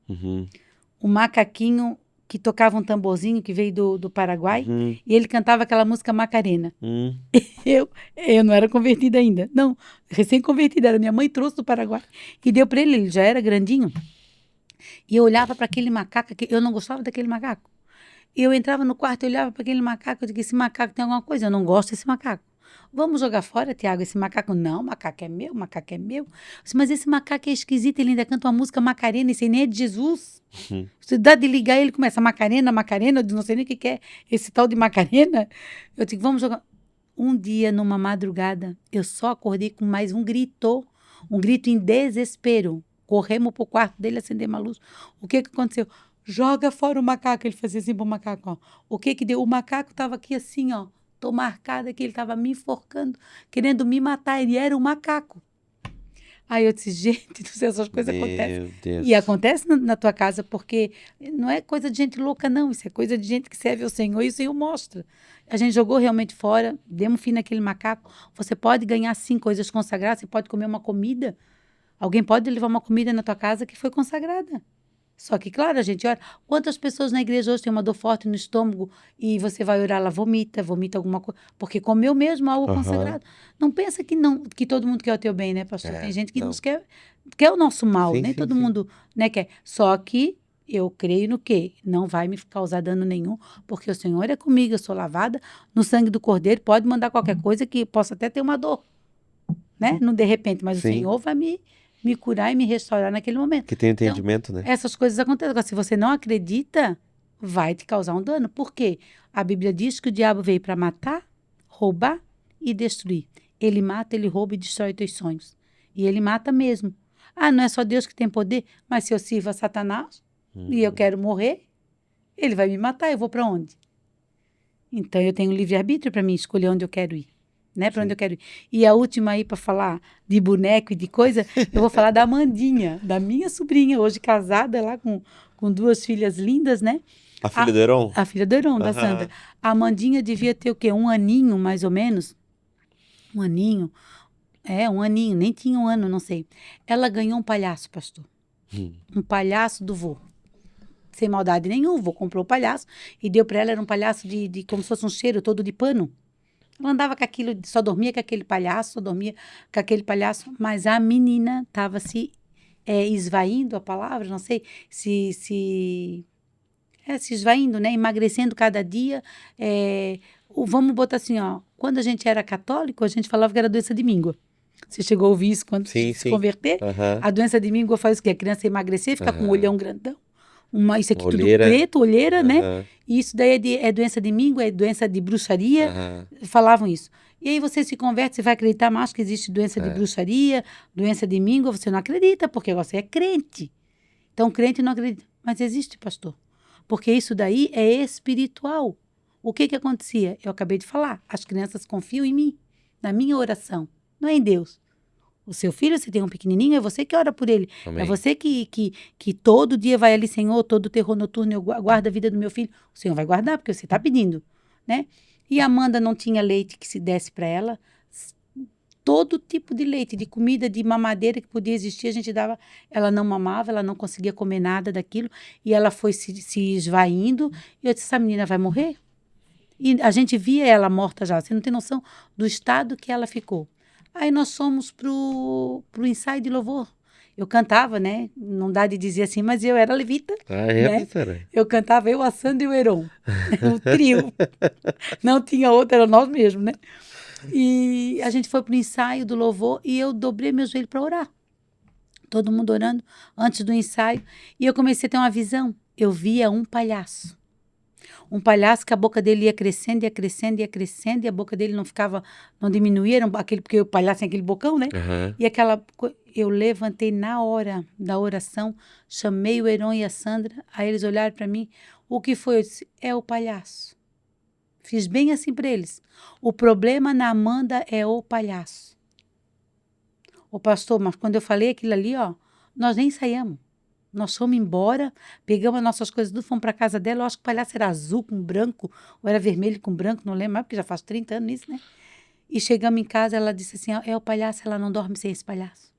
Um macaquinho que tocava um tamborzinho que veio do Paraguai, e ele cantava aquela música Macarena. Eu não era convertida ainda. Não, recém-convertida, era minha mãe trouxe do Paraguai e deu para ele já era grandinho. E eu olhava para aquele macaco, eu não gostava daquele macaco. E eu entrava no quarto e olhava para aquele macaco, eu dizia, esse macaco tem alguma coisa, eu não gosto desse macaco. Vamos jogar fora, Tiago, esse macaco? Não, macaco é meu, macaco é meu. Disse, mas esse macaco é esquisito, ele ainda canta uma música Macarena, isso aí nem é de Jesus. Você dá de ligar, ele começa Macarena, eu não sei nem o que é esse tal de Macarena. Eu digo, vamos jogar. Um dia, numa madrugada, eu só acordei com mais um grito em desespero. Corremos pro quarto dele, acendemos a luz. O que aconteceu? Joga fora o macaco. Ele fazia assim pro macaco, O que deu? O macaco estava aqui assim, Tô marcada que ele estava me enforcando, querendo me matar. Ele era um macaco. Aí eu disse, gente, não sei, essas coisas acontecem. Deus. E acontece na tua casa, porque não é coisa de gente louca, não. Isso é coisa de gente que serve ao Senhor e o Senhor mostra. A gente jogou realmente fora, demos fim naquele macaco. Você pode ganhar, sim, coisas consagradas. Você pode comer uma comida. Alguém pode levar uma comida na tua casa que foi consagrada. Só que, claro, a gente ora. Quantas pessoas na igreja hoje têm uma dor forte no estômago e você vai orar, ela vomita alguma coisa, porque comeu mesmo algo consagrado. Não pensa que todo mundo quer o teu bem, né, pastor? Tem gente que nos quer o nosso mal, nem todo mundo, né, quer. Só que eu creio no quê? Não vai me causar dano nenhum, porque o Senhor é comigo, eu sou lavada no sangue do Cordeiro, pode mandar qualquer coisa que possa até ter uma dor, né? Não de repente, mas o Senhor vai me curar e me restaurar naquele momento. Que tem entendimento, então, né? Essas coisas acontecem. Agora, se você não acredita, vai te causar um dano. Por quê? A Bíblia diz que o diabo veio para matar, roubar e destruir. Ele mata, ele rouba e destrói teus sonhos. E ele mata mesmo. Não é só Deus que tem poder, mas se eu sirvo a Satanás e eu quero morrer, ele vai me matar, eu vou para onde? Então, eu tenho livre-arbítrio para mim escolher onde eu quero ir. né? Para onde eu quero ir. E a última aí, para falar de boneco e de coisa, eu vou falar da Amandinha, da minha sobrinha, hoje casada lá com 2 filhas lindas, né? A filha do Heron? A filha do Heron, da Sandra. A Amandinha devia ter o quê? 1 aninho, mais ou menos. 1 aninho. É, 1 aninho, nem tinha 1 ano, não sei. Ela ganhou um palhaço, pastor. Um palhaço do vô. Sem maldade nenhuma, o vô comprou o palhaço e deu para ela, era um palhaço de como se fosse um cheiro todo de pano. Ela andava com aquilo, só dormia com aquele palhaço, só dormia com aquele palhaço, mas a menina estava se esvaindo a palavra, não sei, se esvaindo, né? Emagrecendo cada dia. Vamos botar assim, ó, quando a gente era católico, a gente falava que era doença de míngua. Você chegou a ouvir isso quando se converter? A doença de míngua faz o quê? A criança emagrecer, ficar com um olhão grandão. Isso aqui Olheira. tudo preto, olheira, né? E isso daí é doença de míngua, é doença de bruxaria. Falavam isso. E aí você se converte, você vai acreditar mais que existe doença de bruxaria, doença de míngua, você não acredita, porque você é crente. Então, crente não acredita. Mas existe, pastor. Porque isso daí é espiritual. O que acontecia? Eu acabei de falar. As crianças confiam em mim, na minha oração, não é em Deus. O seu filho, você tem um pequenininho, é você que ora por ele. Amém. É você que todo dia vai ali, Senhor, todo terror noturno, eu guardo a vida do meu filho. O Senhor vai guardar, porque você está pedindo, né? E a Amanda não tinha leite que se desse para ela. Todo tipo de leite, de comida, de mamadeira que podia existir, a gente dava. Ela não mamava, ela não conseguia comer nada daquilo. E ela foi se esvaindo. E eu disse, essa menina vai morrer? E a gente via ela morta já. Você não tem noção do estado que ela ficou. Aí nós fomos pro ensaio de louvor. Eu cantava, né? Não dá de dizer assim, mas eu era levita. Né? Eu cantava, eu, a Sandra e o Heron. O trio. Não tinha outro, era nós mesmo, né? E a gente foi pro ensaio do louvor e eu dobrei meu joelho para orar. Todo mundo orando antes do ensaio. E eu comecei a ter uma visão. Eu via um palhaço. Um palhaço que a boca dele ia crescendo, ia crescendo, ia crescendo, e a boca dele não diminuía, porque o palhaço tem aquele bocão, né? E eu levantei na hora da oração, chamei o Heron e a Sandra, aí eles olharam para mim, o que foi? Eu disse, é o palhaço. Fiz bem assim para eles. O problema na Amanda é o palhaço. Ô pastor, mas quando eu falei aquilo ali, ó, nós nem ensaiamos. Nós fomos embora, pegamos as nossas coisas, tudo, fomos para casa dela. Eu acho que o palhaço era azul com branco, ou era vermelho com branco, não lembro mais, porque já faz 30 anos isso, né? E chegamos em casa, ela disse assim, é o palhaço, ela não dorme sem esse palhaço.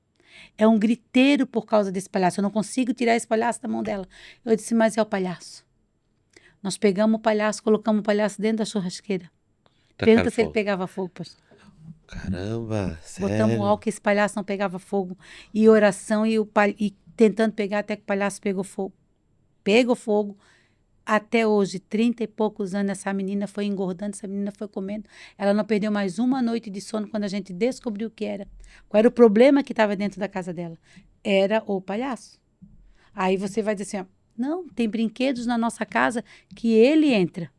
É um griteiro por causa desse palhaço, eu não consigo tirar esse palhaço da mão dela. Eu disse, mas é o palhaço. Nós pegamos o palhaço, colocamos o palhaço dentro da churrasqueira. Pergunta se ele pegava fogo, pastor. Caramba, sério? Botamos álcool, esse palhaço não pegava fogo. E oração, e tentando pegar até que o palhaço pegou fogo. Pegou fogo. Até hoje, 30 e poucos anos, essa menina foi engordando, essa menina foi comendo. Ela não perdeu mais uma noite de sono quando a gente descobriu o que era. Qual era o problema que estava dentro da casa dela? Era o palhaço. Aí você vai dizer assim, ó, não, tem brinquedos na nossa casa que ele entra.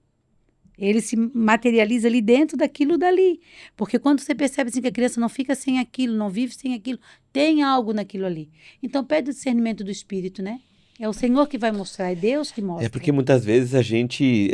Ele se materializa ali dentro daquilo dali. Porque quando você percebe assim, que a criança não fica sem aquilo, não vive sem aquilo, tem algo naquilo ali. Então, pede o discernimento do Espírito, né? É o Senhor que vai mostrar, é Deus que mostra. É porque muitas vezes a gente,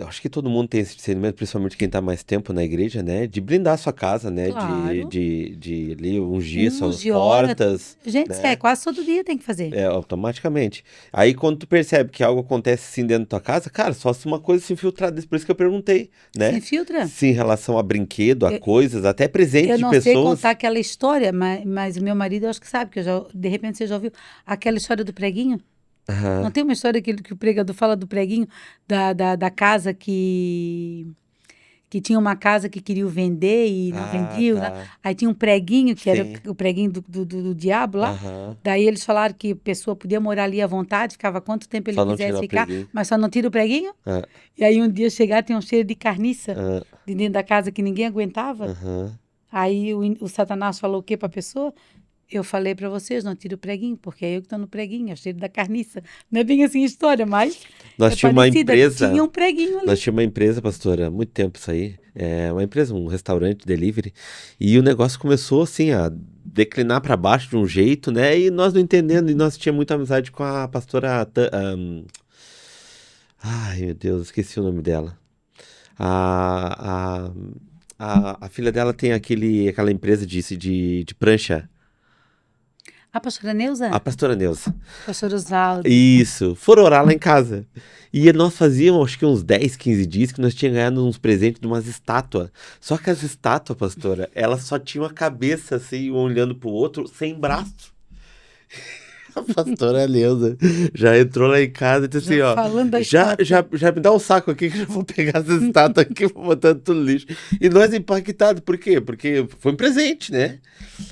acho que todo mundo tem esse discernimento, principalmente quem está mais tempo na igreja, né? De blindar a sua casa, né? Claro. De ali ungir suas ora. portas. Gente, né? quase todo dia tem que fazer. Automaticamente. Aí quando tu percebe que algo acontece assim dentro da tua casa, cara, só se uma coisa se infiltrar, por isso que eu perguntei, né? Se infiltra. Se em relação a brinquedo, a coisas, até presentes de pessoas. Eu não sei contar aquela história, mas o meu marido eu acho que sabe, que de repente você já ouviu aquela história do preguinho? Não tem uma história que o pregador fala do preguinho, da casa que tinha uma casa que queria vender e não vendia. Tá. Aí tinha um preguinho, que Sim. era o preguinho do diabo lá. Daí eles falaram que a pessoa podia morar ali à vontade, ficava quanto tempo ele quisesse ficar, mas só não tira o preguinho. E aí um dia chegar, tem um cheiro de carniça de dentro da casa que ninguém aguentava. Aí o Satanás falou o quê para a pessoa? Eu falei para vocês, não tira o preguinho, porque é eu que estou no preguinho, é o cheiro da carniça. Não é bem assim a história, mas nós tínhamos uma empresa. Tinha um preguinho ali. Nós tínhamos uma empresa, pastora, há muito tempo isso aí. Uma empresa, um restaurante, delivery. E o negócio começou assim a declinar para baixo de um jeito, né? E nós não entendendo. E nós tínhamos muita amizade com a pastora. Ai, meu Deus, esqueci o nome dela. A A filha dela tem aquela empresa de prancha. A pastora Neuza? A pastora Neuza. Pastor Osvaldo. Isso. Foram orar lá em casa. E nós fazíamos, acho que uns 10, 15 dias que nós tínhamos ganhado uns presentes de umas estátuas. Só que as estátuas, pastora, elas só tinham a cabeça assim, um olhando pro outro, sem braço. A pastora Neuza já entrou lá em casa e disse assim, ó, Falando da já estátua. me dá um saco aqui que eu já vou pegar essas estátuas aqui e vou botar tudo no lixo. E nós impactados, por quê? Porque foi um presente, né?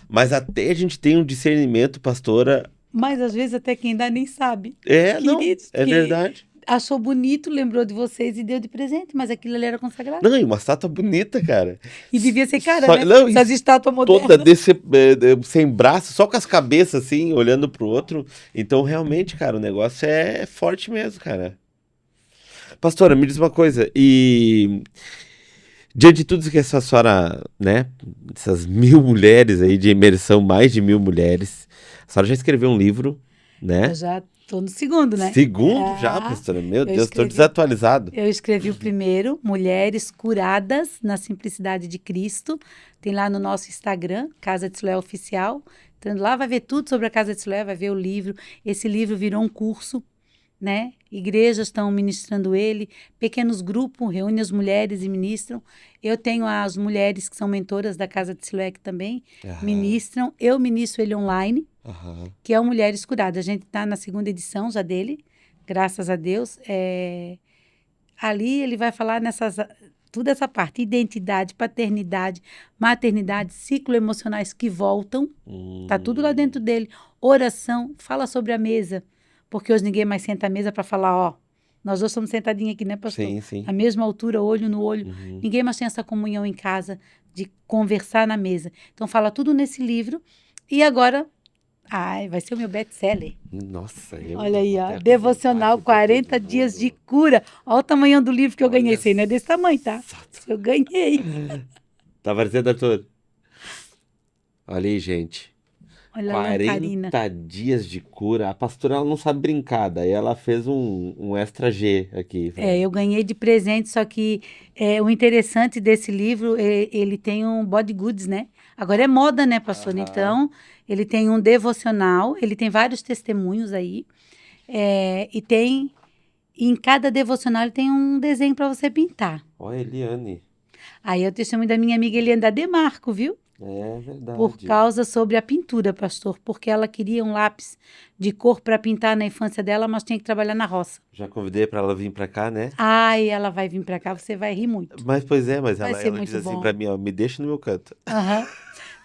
Mas até a gente tem um discernimento, pastora. Mas às vezes até quem dá nem sabe. Não, Queridos, é que verdade. achou bonito, lembrou de vocês e deu de presente, mas aquilo ali era consagrado. Não, e uma estátua bonita, cara. E devia ser cara, Só- né? não, e Essas estátuas modernas. Toda sem braço, só com as cabeças assim, olhando pro outro. Então, realmente, cara, o negócio é forte mesmo, cara. Pastora, me diz uma coisa, e diante de tudo isso que essa senhora, né, essas 1.000 mulheres aí de imersão, mais de 1.000 mulheres, a senhora já escreveu um livro, né? Eu já tô no segundo, né? Segundo já, Ah, pastora, meu eu Deus, tô escrevi. desatualizado. Eu escrevi o primeiro, Mulheres Curadas na Simplicidade de Cristo. Tem lá no nosso Instagram, Casa de Siloé Oficial. Então, lá vai ver tudo sobre a Casa de Siloé, vai ver o livro. Esse livro virou um curso, né? Igrejas estão ministrando ele, pequenos grupos reúnem as mulheres e ministram. Eu tenho as mulheres que são mentoras da Casa de Siloé que também ministram. Eu ministro ele online, que é o Mulheres Curadas. A gente está na segunda edição já dele, graças a Deus. Ali ele vai falar toda essa parte, identidade, paternidade, maternidade, ciclo emocionais que voltam, tá tudo lá dentro dele. Oração, fala sobre a mesa, porque hoje ninguém mais senta à mesa para falar, ó, nós dois estamos sentadinhos aqui, né, pastor? Sim, sim. A mesma altura, olho no olho. Ninguém mais tem essa comunhão em casa de conversar na mesa. Então fala tudo nesse livro. E agora, vai ser o meu best-seller. Nossa, Olha aí, ó, Devocional 40 Dias de Cura. Olha o tamanho do livro que eu ganhei. Isso aí não é desse tamanho, tá? Eu ganhei. Tá parecendo, Arthur? Olha aí, gente. Olha a lamparina. 40 dias de cura. A pastora, ela não sabe brincar, daí ela fez um extra G aqui. Eu ganhei de presente, só que o interessante desse livro, ele tem um body goods, né? Agora é moda, né, pastor? Então, ele tem um devocional, ele tem vários testemunhos aí, e em cada devocional ele tem um desenho para você pintar. Olha, Eliane. Aí é o testemunho da minha amiga Eliane da Demarco, viu? É verdade. Por causa sobre a pintura, pastor, porque ela queria um lápis de cor para pintar na infância dela, mas tinha que trabalhar na roça. Já convidei para ela vir para cá, né? Ai, ela vai vir para cá, você vai rir muito. Mas, pois é, mas Vai ela, ser ela muito diz assim bom. para mim, ó, me deixa no meu canto. Aham.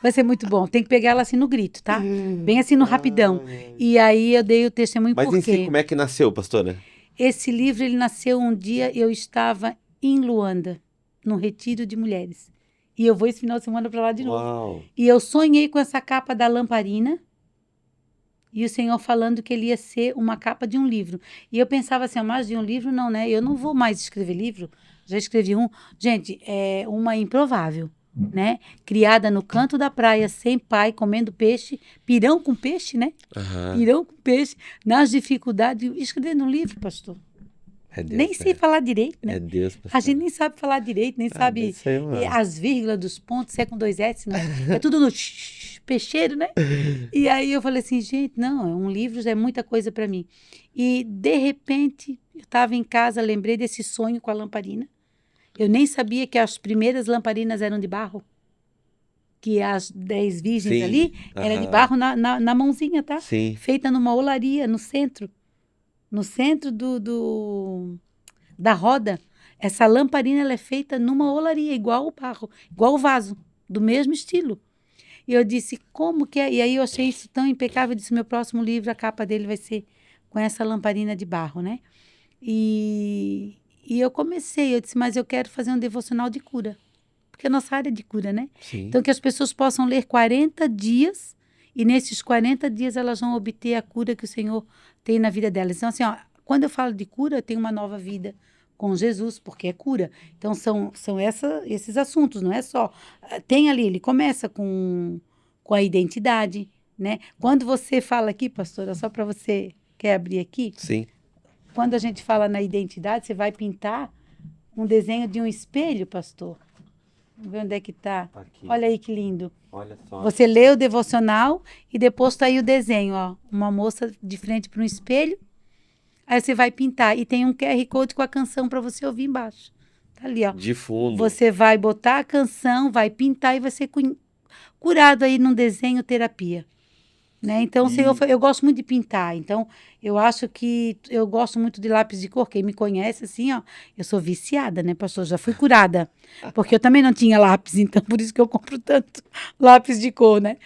Vai ser muito bom. Tem que pegar ela assim no grito, tá? Bem assim no rapidão. E aí eu dei o testemunho Mas em si, porque como é que nasceu, pastora? esse livro, ele nasceu um dia, eu estava em Luanda, num retiro de mulheres. E eu vou esse final de semana para lá de novo. Uau. E eu sonhei com essa capa da lamparina. E o Senhor falando que ele ia ser uma capa de um livro. E eu pensava assim, mais de um livro não, né? Eu não vou mais escrever livro. Já escrevi um. Gente, é uma improvável, né? Criada no canto da praia, sem pai, comendo peixe. Pirão com peixe, né? Pirão com peixe. Nas dificuldades. Escrevendo um livro, pastor. É Deus, Nem sei falar direito, né? É Deus, pastor. A gente nem sabe falar direito, nem sabe isso aí, mano. as vírgulas dos pontos, se é com 2 S, não. É tudo no peixeiro, né? E aí eu falei assim, gente, não, um livro já é muita coisa para mim. E, de repente, eu estava em casa, lembrei desse sonho com a lamparina. Eu nem sabia que as primeiras lamparinas eram de barro. Que as 10 virgens Sim. ali eram de barro na mãozinha, tá? Sim. Feita numa olaria, no centro. No centro da roda. Essa lamparina ela é feita numa olaria, igual o barro, igual o vaso, do mesmo estilo. E eu disse, como que é? E aí eu achei isso tão impecável. Eu disse, meu próximo livro, a capa dele vai ser com essa lamparina de barro, né? E eu comecei, eu disse, mas eu quero fazer um devocional de cura. Porque a nossa área é de cura, né? Sim. Então, que as pessoas possam ler 40 dias e nesses 40 dias elas vão obter a cura que o Senhor tem na vida delas. Então, assim, ó, quando eu falo de cura, eu tenho uma nova vida com Jesus, porque é cura. Então, são esses assuntos, não é só... Tem ali, ele começa com a identidade, né? Quando você fala aqui, pastora, só para você, quer abrir aqui? Sim. Quando a gente fala na identidade, você vai pintar um desenho de um espelho, pastor. Vamos ver onde é que tá. Aqui. Olha aí que lindo. Olha só. Você lê o devocional e depois tá aí o desenho, ó. Uma moça de frente para um espelho. Aí você vai pintar. E tem um QR Code com a canção para você ouvir embaixo. Tá ali, ó. De fundo. Você vai botar a canção, vai pintar e vai ser curado aí num desenho terapia. Né? Então, eu gosto muito de pintar. Então, eu acho que eu gosto muito de lápis de cor. Quem me conhece, assim, ó, eu sou viciada, né, pastor? Já fui curada. Porque eu também não tinha lápis, então por isso que eu compro tanto lápis de cor, né?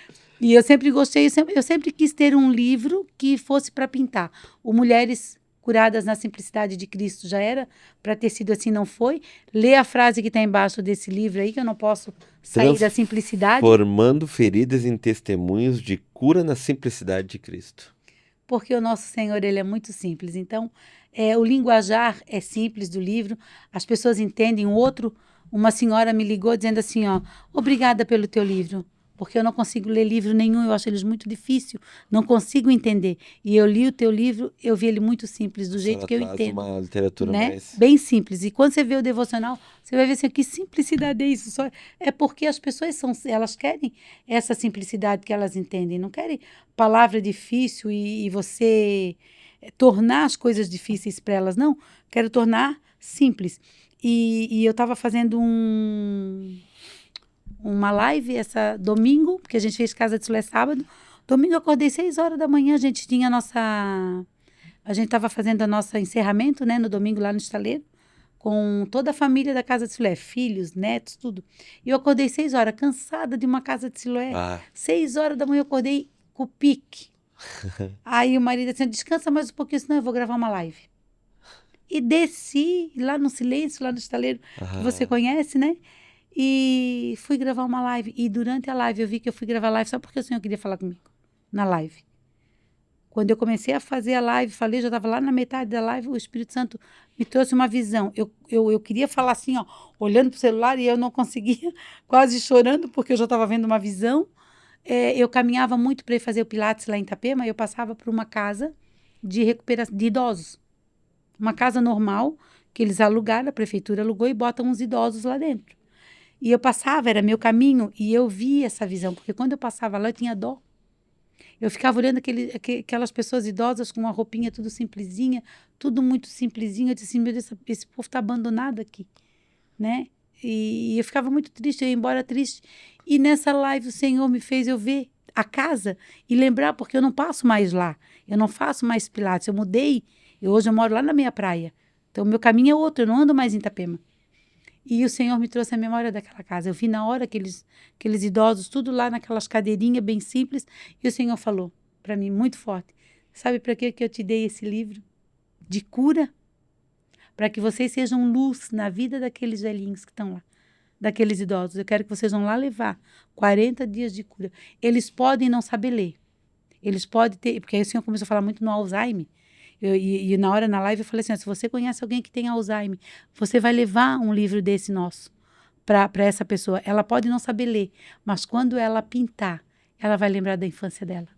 E eu sempre gostei, eu sempre quis ter um livro que fosse para pintar. O Mulheres Curadas na Simplicidade de Cristo já era para ter sido assim, não foi? Lê a frase que está embaixo desse livro aí, que eu não posso sair da simplicidade. Formando feridas em testemunhos de cura na simplicidade de Cristo. Porque o nosso Senhor, ele é muito simples. Então, o linguajar é simples do livro, as pessoas entendem. Uma senhora me ligou dizendo assim, ó, obrigada pelo teu livro, porque eu não consigo ler livro nenhum, eu acho eles muito difícil, não consigo entender. E eu li o teu livro, eu vi ele muito simples, do jeito que eu entendo. Uma literatura né? mais... Bem simples. E quando você vê o devocional, você vai ver assim, que simplicidade é isso? É porque as pessoas elas querem essa simplicidade que elas entendem, não querem palavra difícil e você tornar as coisas difíceis para elas, não. Quero tornar simples. E eu estava fazendo uma live domingo, porque a gente fez Casa de Sulé sábado. Domingo eu acordei 6 horas da manhã, a gente estava fazendo o nosso encerramento, né, no domingo lá no estaleiro, com toda a família da Casa de Siloé, filhos, netos, tudo. E eu acordei 6 horas, cansada de uma Casa de Siloé. 6 horas da manhã eu acordei com o pique. Aí o marido disse, descansa mais um pouquinho, senão eu vou gravar uma live. E desci lá no silêncio, lá no estaleiro, que você conhece, né? E fui gravar uma live. E durante a live, eu vi que eu fui gravar a live só porque o Senhor queria falar comigo, na live. Quando eu comecei a fazer a live, já estava lá na metade da live, o Espírito Santo me trouxe uma visão. Eu queria falar assim, ó, olhando para o celular, e eu não conseguia, quase chorando, porque eu já estava vendo uma visão. Eu caminhava muito para ir fazer o Pilates lá em Itapema, e eu passava por uma casa de recuperação de idosos. Uma casa normal, que eles alugaram, a prefeitura alugou e botam uns idosos lá dentro. E eu passava, era meu caminho, e eu vi essa visão, porque quando eu passava lá, eu tinha dó. Eu ficava olhando aquelas pessoas idosas com uma roupinha tudo simplesinha, tudo muito simplesinho. Eu disse assim, meu Deus, esse povo está abandonado aqui, né? E eu ficava muito triste, eu ia embora triste. E nessa live o Senhor me fez eu ver a casa e lembrar, porque eu não passo mais lá, eu não faço mais Pilates, eu mudei, hoje eu moro lá na minha praia. Então, o meu caminho é outro, eu não ando mais em Itapema. E o Senhor me trouxe a memória daquela casa. Eu vi na hora aqueles idosos, tudo lá naquelas cadeirinhas bem simples. E o Senhor falou para mim, muito forte, sabe para que eu te dei esse livro? De cura? Para que vocês sejam luz na vida daqueles velhinhos que estão lá, daqueles idosos. Eu quero que vocês vão lá levar 40 dias de cura. Eles podem não saber ler. Eles podem ter... Porque aí o Senhor começou a falar muito no Alzheimer. E na hora, na live, eu falei assim, se você conhece alguém que tem Alzheimer, você vai levar um livro desse nosso para essa pessoa. Ela pode não saber ler, mas quando ela pintar, ela vai lembrar da infância dela.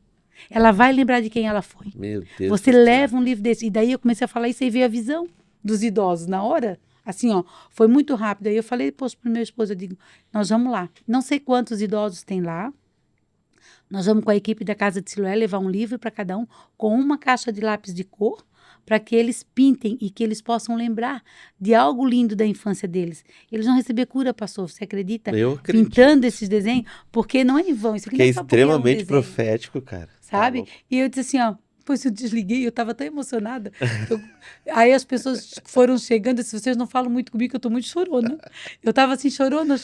Ela vai lembrar de quem ela foi. Meu Deus. Você leva um livro desse. E daí eu comecei a falar isso e veio a visão dos idosos. Na hora, assim, ó, foi muito rápido. Aí eu falei depois pro meu esposo, eu digo, nós vamos lá. Não sei quantos idosos tem lá. Nós vamos com a equipe da Casa de Siloé levar um livro para cada um, com uma caixa de lápis de cor, para que eles pintem e que eles possam lembrar de algo lindo da infância deles. Eles vão receber cura, pastor, você acredita? Eu acredito. Pintando esses desenhos, porque não é em vão. Isso aqui que não é só porque extremamente um profético, cara. Sabe? E eu disse assim, ó, depois eu desliguei, eu estava tão emocionada. Aí as pessoas foram chegando, se vocês não falam muito comigo, eu estou muito chorona. Eu estava assim, chorona.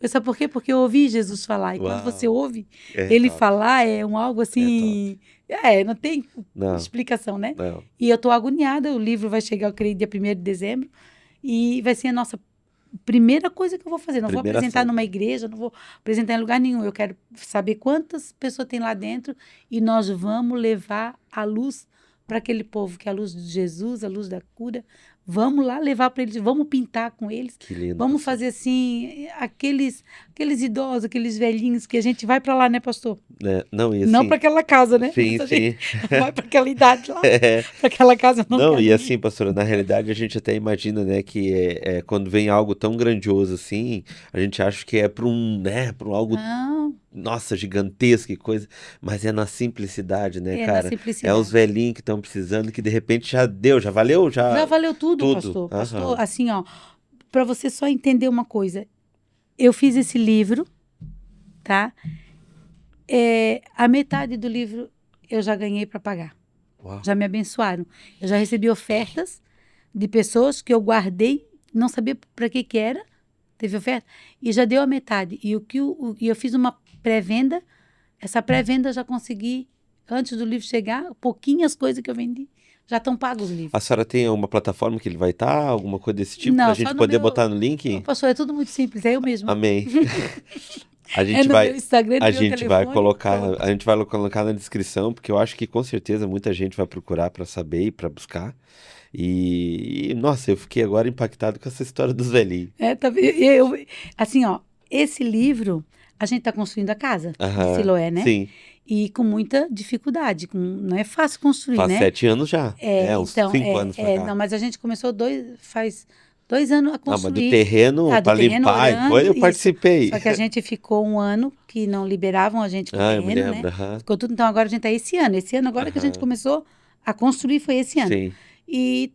Eu sabe por quê? Porque eu ouvi Jesus falar. E quando você ouve ele falar, é algo assim... não tem explicação, né? Não. E eu estou agoniada, o livro vai chegar, eu creio, dia 1º de dezembro, e vai ser a nossa primeira coisa que eu vou fazer. Não vou apresentar numa igreja, não vou apresentar em lugar nenhum. Eu quero saber quantas pessoas tem lá dentro e nós vamos levar a luz para aquele povo, que é a luz de Jesus, a luz da cura, Vamos lá levar para eles, vamos pintar com eles. Que lindo. Vamos fazer assim, aqueles idosos, aqueles velhinhos que a gente vai para lá, né, pastor? Não, e assim... Não para aquela casa, né? Sim, Mas a sim. gente vai para aquela idade lá, É. para aquela casa. Não, quero e ir. assim, pastora, na realidade a gente até imagina, né, que quando vem algo tão grandioso assim, a gente acha que é para um algo, Não, nossa, gigantesco e coisa, mas é na simplicidade, né, é na cara? É simplicidade. os velhinhos que estão precisando, que de repente já deu, já valeu, Já valeu tudo, tudo. pastor. Aham. Pastor, assim, ó, para você só entender uma coisa. Eu fiz esse livro, tá? A metade do livro eu já ganhei para pagar. Uau. Já me abençoaram. Eu já recebi ofertas de pessoas que eu guardei, não sabia para que era, teve oferta, e já deu a metade. E eu fiz uma pré-venda, essa pré-venda eu já consegui, antes do livro chegar, pouquinhas coisas que eu vendi, já estão pagos os livros. A senhora tem uma plataforma que ele vai estar, alguma coisa desse tipo, Não, pra só gente no poder meu- botar no link? Não, pastor, é tudo muito simples, é eu mesmo. Amém. A É gente no vai, meu Instagram, no a meu gente vai telefone, colocar, pronto. a gente vai colocar na descrição, porque eu acho que com certeza muita gente vai procurar para saber e para buscar. Nossa, eu fiquei agora impactado com essa história dos velhinhos. Assim, ó, esse livro, a gente está construindo a casa de Aham, Siloé, né? sim, E com muita dificuldade, não é fácil construir, faz né? 7 anos já. Uns 5 anos pra cá. Não, mas a gente começou faz 2 anos a Ah, mas do construir. terreno Do para terreno, limpar e orando, coisa, eu isso. participei. Só que a gente ficou 1 ano que não liberavam a gente com o Ah, eu me terreno, lembro. né? Aham, Ficou tudo, então agora a gente está esse ano. Esse ano agora que a gente aham, começou a construir foi esse ano. sim. E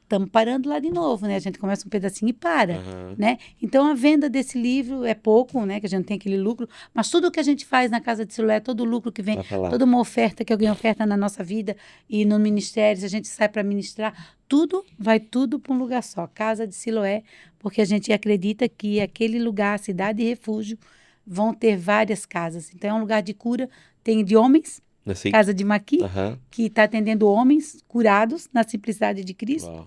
estamos parando lá de novo, né? A gente começa um pedacinho e para, Aham. né? Então a venda desse livro é pouco, né? Que a gente não tem aquele lucro, mas tudo que a gente faz na Casa de Siloé, todo o lucro que vem, Vai pra lá. toda uma oferta que alguém oferta na nossa vida e no ministério, se a gente sai para ministrar, vai tudo para um lugar só, Casa de Siloé, porque a gente acredita que aquele lugar, cidade e refúgio, vão ter várias casas. Então é um lugar de cura, tem de homens, Assim? Casa de Maqui, Aham. que está atendendo homens curados na simplicidade de Cristo. Uau.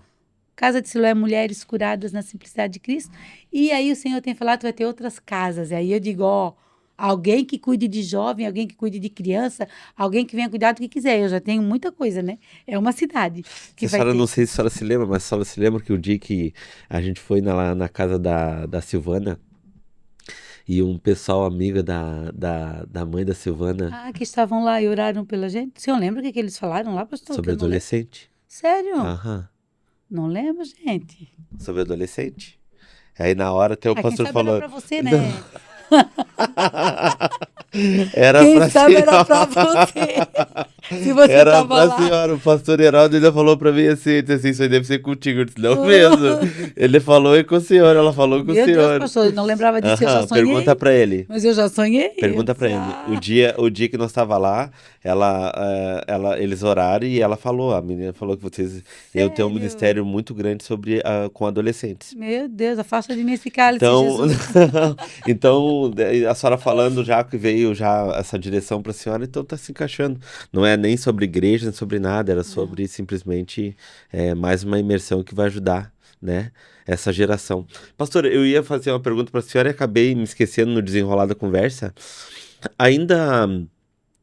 Casa de Siloé, mulheres curadas na simplicidade de Cristo. E aí o Senhor tem falado que vai ter outras casas. E aí eu digo, ó, alguém que cuide de jovem, alguém que cuide de criança, alguém que venha cuidar do que quiser. Eu já tenho muita coisa, né? É uma cidade que A vai senhora, ter. não sei se a senhora se lembra, mas a senhora se lembra que o dia que a gente foi lá na casa da Silvana e um pessoal amigo da mãe da Silvana Ah, que estavam lá e oraram pela gente. O senhor lembra o que eles falaram lá, pastor? sobre Que eu não lembro. adolescente? Sério? Aham. Não lembro, gente. Sobre adolescente. Aí na hora até o Quem pastor sabe falou. era pra você, né? Era Quem pra sabe era senhora. pra você. Se você Era tava pra lá. senhora. O pastor Heraldo ainda falou pra mim assim, disse assim, isso aí deve ser contigo. Eu disse, não Oh. mesmo. Ele falou com o senhor, ela falou com o Meu Deus, senhor. pastor, eu não lembrava disso, eu já Aham, sonhei. pergunta pra ele. Mas eu já sonhei. Pergunta pra ele. Ah. O dia que nós tava lá, eles oraram e ela falou, a menina falou que eu tenho um Sério? ministério muito grande com adolescentes. Meu Deus, afasta de mim esse cálice, Então, Jesus. então, a senhora falando já que veio já essa direção para a senhora, então tá se encaixando. Não é nem sobre igreja, nem sobre nada, era sobre simplesmente mais uma imersão que vai ajudar, né, essa geração. Pastor, eu ia fazer uma pergunta para a senhora e acabei me esquecendo no desenrolar da conversa. Ainda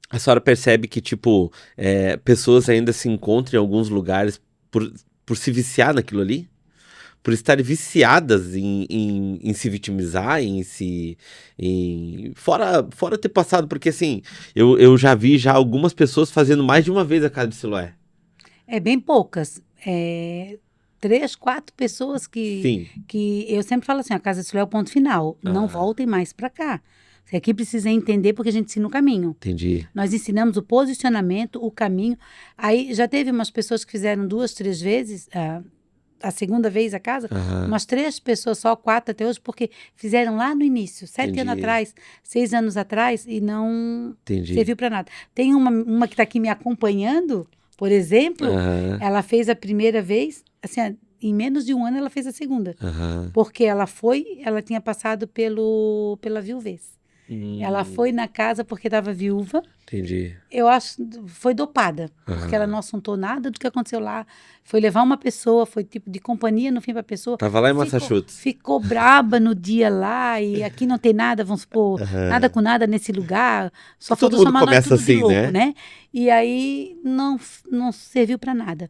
a senhora percebe que, tipo, pessoas ainda se encontram em alguns lugares por se viciar naquilo ali? Por estarem viciadas em se vitimizar, fora ter passado, porque assim, eu já vi já algumas pessoas fazendo mais de uma vez a Casa de Siloé. É bem poucas. 3, 4 pessoas Sim. que eu sempre falo assim, a Casa de Siloé é o ponto final. Não Ah. voltem mais para cá. Você aqui precisa entender porque a gente ensina o caminho. Entendi. Nós ensinamos o posicionamento, o caminho. Aí já teve umas pessoas que fizeram 2, 3 vezes, a segunda vez a casa, Aham. umas 3 pessoas só, 4 até hoje, porque fizeram lá no início, 7 anos Entendi. atrás, 6 anos atrás, e não Entendi. serviu para nada. Tem uma que está aqui me acompanhando, por exemplo, Aham. ela fez a primeira vez, assim, em menos de 1 ano ela fez a segunda. Aham. Porque ela tinha passado pela viuvez. Ela foi na casa porque estava viúva. Entendi. Eu acho foi dopada, Aham. porque ela não assuntou nada do que aconteceu lá. Foi levar uma pessoa, foi tipo de companhia no fim para a pessoa. Tava lá em Massachusetts. Ficou braba no dia lá e aqui não tem nada, vamos supor, Aham. nada com nada nesse lugar. Só Todo faltou mundo chamar nós começa tudo de assim, louco, né? né? E aí não serviu para nada.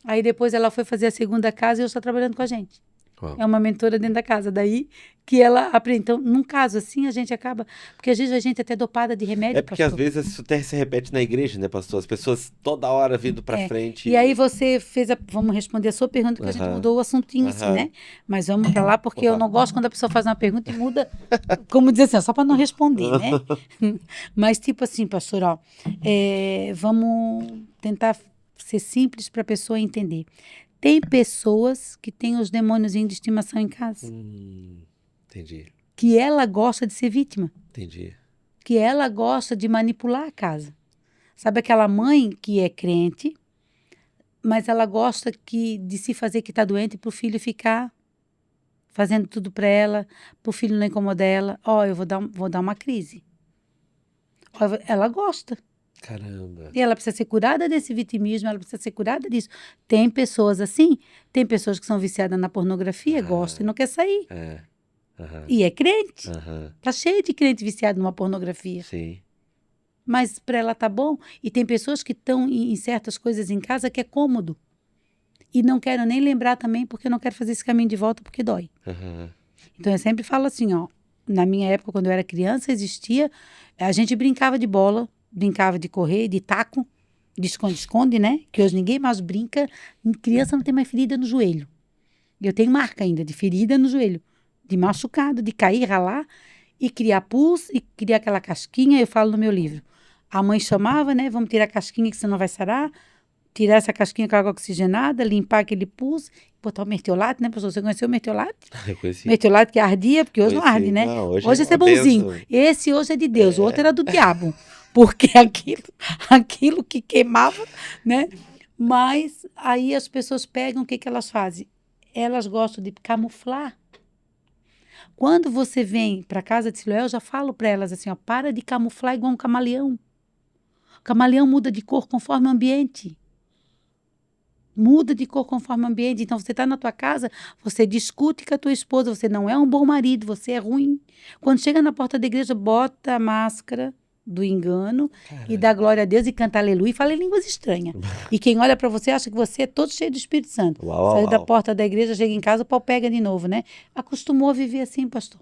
Aí depois ela foi fazer a segunda casa e eu estou trabalhando com a gente. Uau. É uma mentora dentro da casa. Daí que ela aprende. Então, num caso assim, a gente acaba... Porque às vezes a gente é até dopada de remédio, É porque às pastor. vezes isso até se repete na igreja, né, pastor? As pessoas toda hora vindo pra É. frente. E aí você fez Vamos responder a sua pergunta, porque a gente Aham. mudou o assuntinho assim, Aham. né? Mas vamos para lá, porque eu Opa. não gosto quando a pessoa faz uma pergunta e muda, como dizer assim, ó, só para não responder, né? Mas tipo assim, pastor, ó, vamos tentar ser simples para a pessoa entender. Tem pessoas que têm os demôniozinhos de estimação em casa, Entendi, que ela gosta de ser vítima, entendi. que ela gosta de manipular a casa. Sabe aquela mãe que é crente, mas ela gosta de se fazer que está doente para o filho ficar fazendo tudo para ela, para o filho não incomodar ela. Ó, eu vou dar uma crise. Ó, ela gosta. Caramba. E ela precisa ser curada desse vitimismo, ela precisa ser curada disso. Tem pessoas assim, tem pessoas que são viciadas na pornografia, gostam e não quer sair. É. Aham. E é crente. Aham. Tá cheio de crente viciado numa pornografia. Sim. Mas para ela tá bom. E tem pessoas que estão em certas coisas em casa que é cômodo. E não quero nem lembrar também, porque eu não quero fazer esse caminho de volta, porque dói. Aham. Então eu sempre falo assim, ó. Na minha época, quando eu era criança, existia... A gente brincava de bola, brincava de correr, de taco, de esconde-esconde, né? Que hoje ninguém mais brinca. Criança não tem mais ferida no joelho. Eu tenho marca ainda de ferida no joelho. De machucado, de cair, ralar. E criar pus, e criar aquela casquinha. Eu falo no meu livro. A mãe chamava, né? Vamos tirar a casquinha que você não vai sarar. Tirar essa casquinha com água oxigenada, limpar aquele pus, botar o mertiolate, né, professor? Você conheceu o mertiolate? Eu conheci. Mertiolate que ardia, porque hoje não Conheci. arde, né? Não, hoje Hoje é esse é uma bonzinho. bênção. Esse hoje é de Deus, o outro era do diabo. Porque aquilo que queimava, né? Mas aí as pessoas pegam, o que elas fazem? Elas gostam de camuflar. Quando você vem para casa de Siloé, eu já falo para elas assim, ó, para de camuflar igual um camaleão. O camaleão muda de cor conforme o ambiente. Muda de cor conforme o ambiente. Então, você está na tua casa, você discute com a tua esposa, você não é um bom marido, você é ruim. Quando chega na porta da igreja, bota a máscara do engano e dá glória a Deus e canta aleluia e fala em línguas estranhas. E quem olha para você acha que você é todo cheio do Espírito Santo. Uau, uau, Saiu da uau. porta da igreja, chega em casa, o pau pega de novo, né? Acostumou a viver assim, pastor.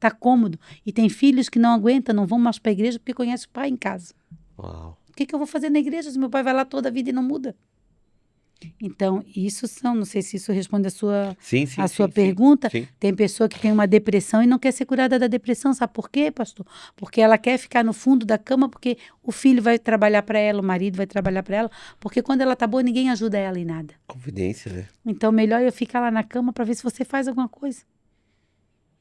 Tá cômodo. E tem filhos que não aguentam, não vão mais para a igreja porque conhecem o pai em casa. Uau. O que eu vou fazer na igreja se meu pai vai lá toda a vida e não muda? Então, não sei se isso responde a sua Sim, sim, sua sim, pergunta. sim. Tem pessoa que tem uma depressão e não quer ser curada da depressão. Sabe por quê, pastor? Porque ela quer ficar no fundo da cama, porque o filho vai trabalhar para ela, o marido vai trabalhar para ela, porque quando ela tá boa, ninguém ajuda ela em nada. Confidência, né? Então, melhor eu ficar lá na cama para ver se você faz alguma coisa.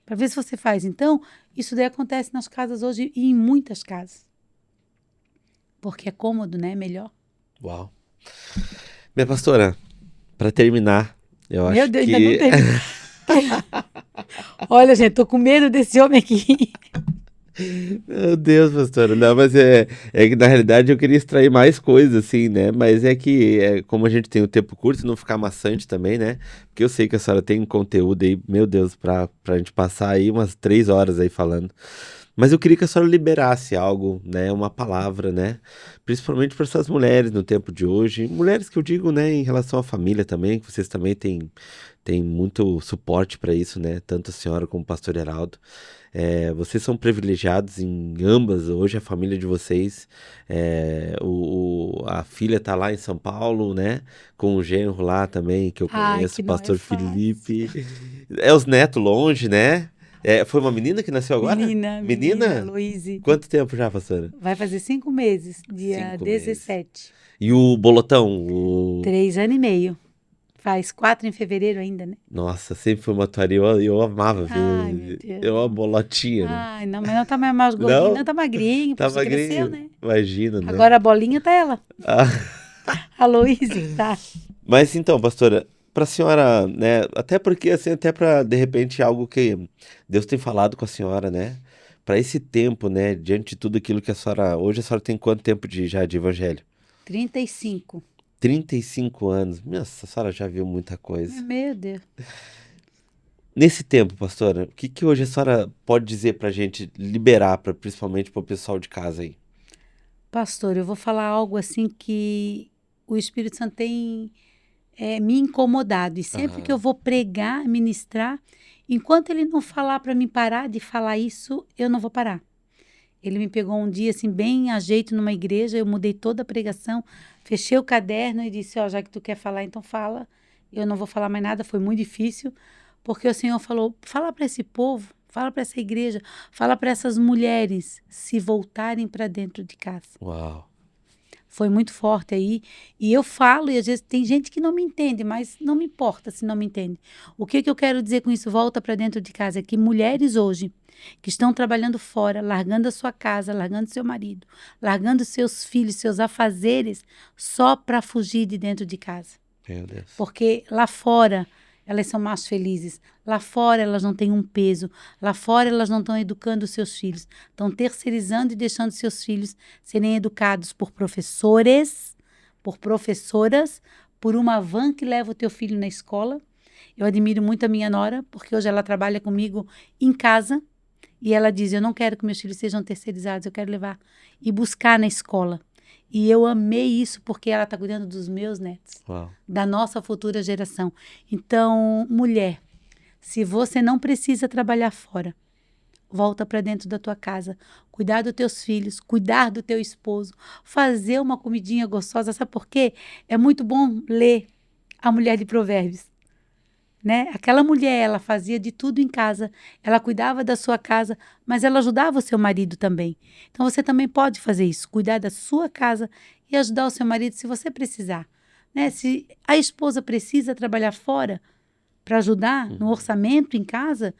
Para ver se você faz. Então, isso daí acontece nas casas hoje e em muitas casas. Porque é cômodo, né? Melhor. Uau. Minha pastora, para terminar, eu Meu acho Deus, que... ainda não teve. Olha, gente, tô com medo desse homem aqui. Meu Deus, pastora. Não, mas é que na realidade eu queria extrair mais coisas, assim, né? Mas é que, como a gente tem o tempo curto, não ficar maçante também, né? Porque eu sei que a senhora tem um conteúdo aí, meu Deus, pra gente passar aí umas 3 horas aí falando. Mas eu queria que a senhora liberasse algo, né? Uma palavra, né? Principalmente para essas mulheres no tempo de hoje. Mulheres que eu digo, né? Em relação à família também, que vocês também têm muito suporte para isso, né? Tanto a senhora como o pastor Heraldo. Vocês são privilegiados em ambas, hoje a família de vocês, a filha tá lá em São Paulo, né, com o genro lá também, que eu Ai, conheço, que o não é pastor fácil. Felipe, os netos longe, né, foi uma menina que nasceu agora? Menina, Luíse. Quanto tempo já, pastora? Vai fazer 5 meses, dia 5 meses. 17. E o bolotão? 3 anos e meio. Faz 4 em fevereiro ainda, né? Nossa, sempre foi uma atuaria, eu amava ver, Ai, meu Deus. eu uma bolotinha, né? Ai, não, mas não tá mais gordinho, Não? não tá magrinho, Tá porque você cresceu, magrinho, né? imagina, né? Agora a bolinha tá ela. Ah. A Luíse, tá. Mas então, pastora, para a senhora, né, até porque assim, até para de repente algo que Deus tem falado com a senhora, né? Para esse tempo, né, diante de tudo aquilo que hoje a senhora tem quanto tempo já de evangelho? 35. 35 anos. Nossa, a senhora já viu muita coisa. Meu Deus. Nesse tempo, pastora, o que hoje a senhora pode dizer pra gente liberar, principalmente pro pessoal de casa aí? Pastor, eu vou falar algo assim que o Espírito Santo tem me incomodado. E sempre que eu vou pregar, ministrar, enquanto ele não falar para mim parar de falar isso, eu não vou parar. Ele me pegou um dia, assim, bem a jeito numa igreja, eu mudei toda a pregação, fechei o caderno e disse, já que tu quer falar, então fala. Eu não vou falar mais nada, foi muito difícil, porque o Senhor falou, fala para esse povo, fala para essa igreja, fala para essas mulheres se voltarem para dentro de casa. Uau. Foi muito forte aí. E eu falo, e às vezes tem gente que não me entende, mas não me importa se não me entende. O que eu quero dizer com isso, volta para dentro de casa, é que mulheres hoje, que estão trabalhando fora, largando a sua casa, largando seu marido, largando seus filhos, seus afazeres, só para fugir de dentro de casa. Meu Deus. Porque lá fora elas são mais felizes. Lá fora elas não têm um peso. Lá fora elas não estão educando os seus filhos. Estão terceirizando e deixando seus filhos serem educados por professores, por professoras, por uma van que leva o teu filho na escola. Eu admiro muito a minha nora, porque hoje ela trabalha comigo em casa. E ela diz, eu não quero que meus filhos sejam terceirizados, eu quero levar e buscar na escola. E eu amei isso porque ela está cuidando dos meus netos, da nossa futura geração. Então, mulher, se você não precisa trabalhar fora, volta para dentro da tua casa, cuidar dos teus filhos, cuidar do teu esposo, fazer uma comidinha gostosa. Sabe por quê? É muito bom ler a mulher de Provérbios. Né? Aquela mulher, ela fazia de tudo em casa, ela cuidava da sua casa, mas ela ajudava o seu marido também. Então você também pode fazer isso, cuidar da sua casa e ajudar o seu marido se você precisar. Né? Se a esposa precisa trabalhar fora para ajudar no orçamento em casa,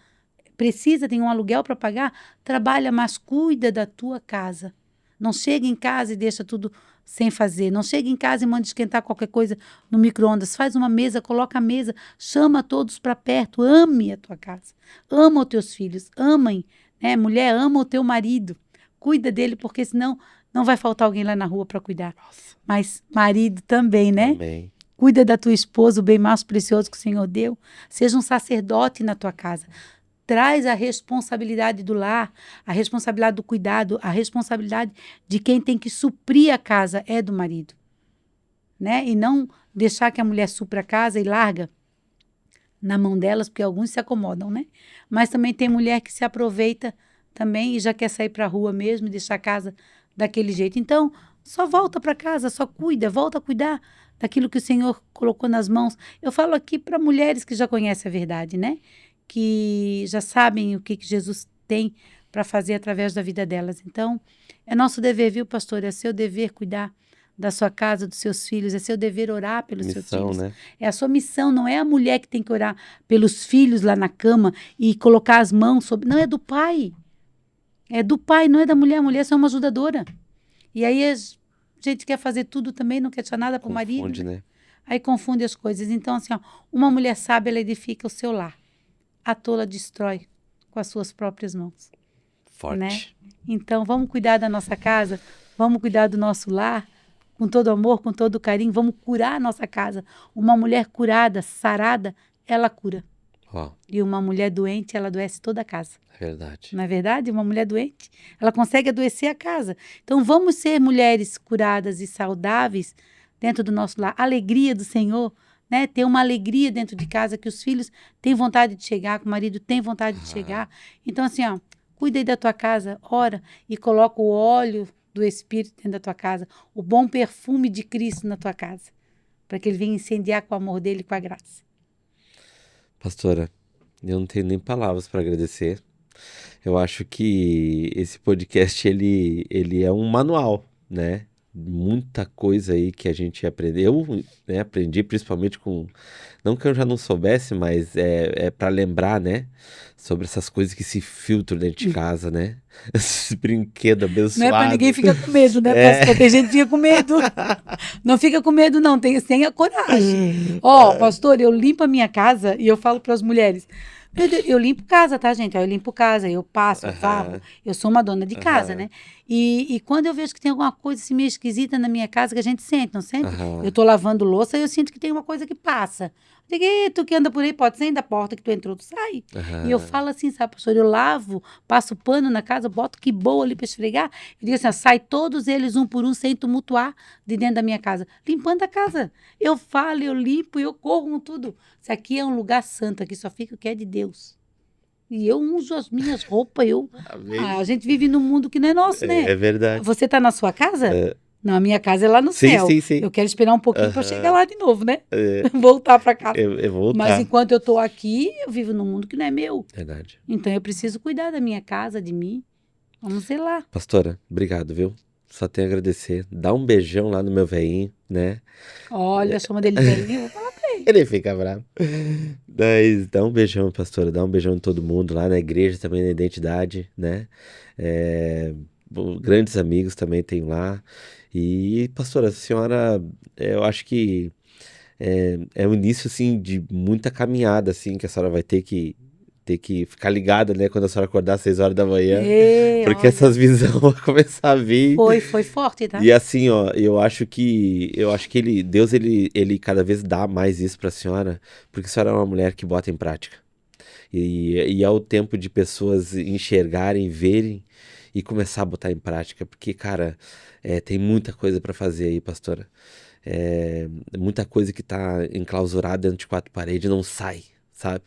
precisa, tem um aluguel para pagar, trabalha, mas cuida da tua casa. Não chega em casa e deixa tudo sem fazer. Não chega em casa e manda esquentar qualquer coisa no micro-ondas. Faz uma mesa, coloca a mesa, chama todos para perto. Ame a tua casa. Ama os teus filhos. Amem. Né? Mulher, ama o teu marido. Cuida dele, porque senão não vai faltar alguém lá na rua para cuidar. Nossa. Mas marido também, né? Também. Cuida da tua esposa, o bem mais precioso que o Senhor deu. Seja um sacerdote na tua casa. Traz a responsabilidade do lar, a responsabilidade do cuidado, a responsabilidade de quem tem que suprir a casa é do marido. Né? E não deixar que a mulher supra a casa e larga na mão delas, porque alguns se acomodam, né? Mas também tem mulher que se aproveita também e já quer sair para a rua mesmo e deixar a casa daquele jeito. Então, só volta para casa, só cuida, volta a cuidar daquilo que o Senhor colocou nas mãos. Eu falo aqui para mulheres que já conhecem a verdade, né? Que já sabem o que Jesus tem para fazer através da vida delas. Então, é nosso dever, viu, pastor? É seu dever cuidar da sua casa, dos seus filhos, é seu dever orar pelos seus filhos. Né? É a sua missão, não é a mulher que tem que orar pelos filhos lá na cama e colocar as mãos sobre... Não, é do pai. É do pai, não é da mulher. A mulher é só uma ajudadora. E aí a gente quer fazer tudo também, não quer deixar nada para o marido. Né? Aí confunde as coisas. Então, assim, uma mulher sábia, ela edifica o seu lar. A tola destrói com as suas próprias mãos. Forte. Né? Então, vamos cuidar da nossa casa, vamos cuidar do nosso lar, com todo amor, com todo carinho, vamos curar a nossa casa. Uma mulher curada, sarada, ela cura. E uma mulher doente, ela adoece toda a casa. É verdade. Não é verdade? Uma mulher doente, ela consegue adoecer a casa. Então, vamos ser mulheres curadas e saudáveis dentro do nosso lar. Alegria do Senhor. Né, ter uma alegria dentro de casa, que os filhos têm vontade de chegar, que o marido tem vontade de chegar. Então, assim, cuida aí da tua casa, ora e coloca o óleo do Espírito dentro da tua casa, o bom perfume de Cristo na tua casa, para que ele venha incendiar com o amor dele e com a graça. Pastora, eu não tenho nem palavras para agradecer. Eu acho que esse podcast, ele é um manual, né? Muita coisa aí que a gente aprendeu, né? Aprendi principalmente com, não que eu já não soubesse, mas é para lembrar, né? Sobre essas coisas que se filtram dentro de casa, né? Esse brinquedo abençoado. Não é para ninguém ficar com medo, né, pastor? Tem gente que fica com medo. Não fica com medo, não. Tenha coragem. Pastor, eu limpo a minha casa e eu falo para as mulheres, eu limpo casa, tá, gente? Eu limpo casa, eu passo, eu varro. Eu sou uma dona de casa, né? E quando eu vejo que tem alguma coisa assim meio esquisita na minha casa, que a gente sente, não sente? Eu tô lavando louça e eu sinto que tem uma coisa que passa. Eu digo, "Ê, tu que anda por aí, pode sair da porta que tu entrou, tu sai." E eu falo assim, sabe, pastor, eu lavo, passo pano na casa, boto que boa ali para esfregar. Eu digo assim, ó, sai todos eles um por um, sem tumultuar de dentro da minha casa. Limpando a casa. Eu falo, eu limpo, eu corro com tudo. Isso aqui é um lugar santo, aqui só fica o que é de Deus. E eu uso as minhas roupas, a gente vive num mundo que não é nosso, né? É verdade. Você tá na sua casa? Não, a minha casa é lá no céu. Sim. Eu quero esperar um pouquinho para chegar lá de novo, né? É, Voltar para casa. voltar. Mas enquanto eu tô aqui, eu vivo num mundo que não é meu. Verdade. Então eu preciso cuidar da minha casa, de mim. Vamos sei lá. Pastora, obrigado, viu? Só tenho a agradecer. Dá um beijão lá no meu velhinho, né? Olha, chama dele velhinho, eu vou falar pra ele. Ele fica bravo. Mas dá um beijão, pastora. Dá um beijão em todo mundo lá na igreja, também na identidade, né? Grandes amigos também tenho lá. E, pastora, a senhora, eu acho que é o início, assim, de muita caminhada, assim, que a senhora vai ter que ficar ligada, né, quando a senhora acordar às 6 horas da manhã, porque olha, essas visões vão começar a vir. Foi forte, tá? E assim, ó, eu acho que Deus, ele cada vez dá mais isso pra senhora, porque a senhora é uma mulher que bota em prática. E é o tempo de pessoas enxergarem, verem e começar a botar em prática, porque, cara, tem muita coisa pra fazer aí, pastora. Muita coisa que tá enclausurada dentro de 4 paredes não sai, sabe?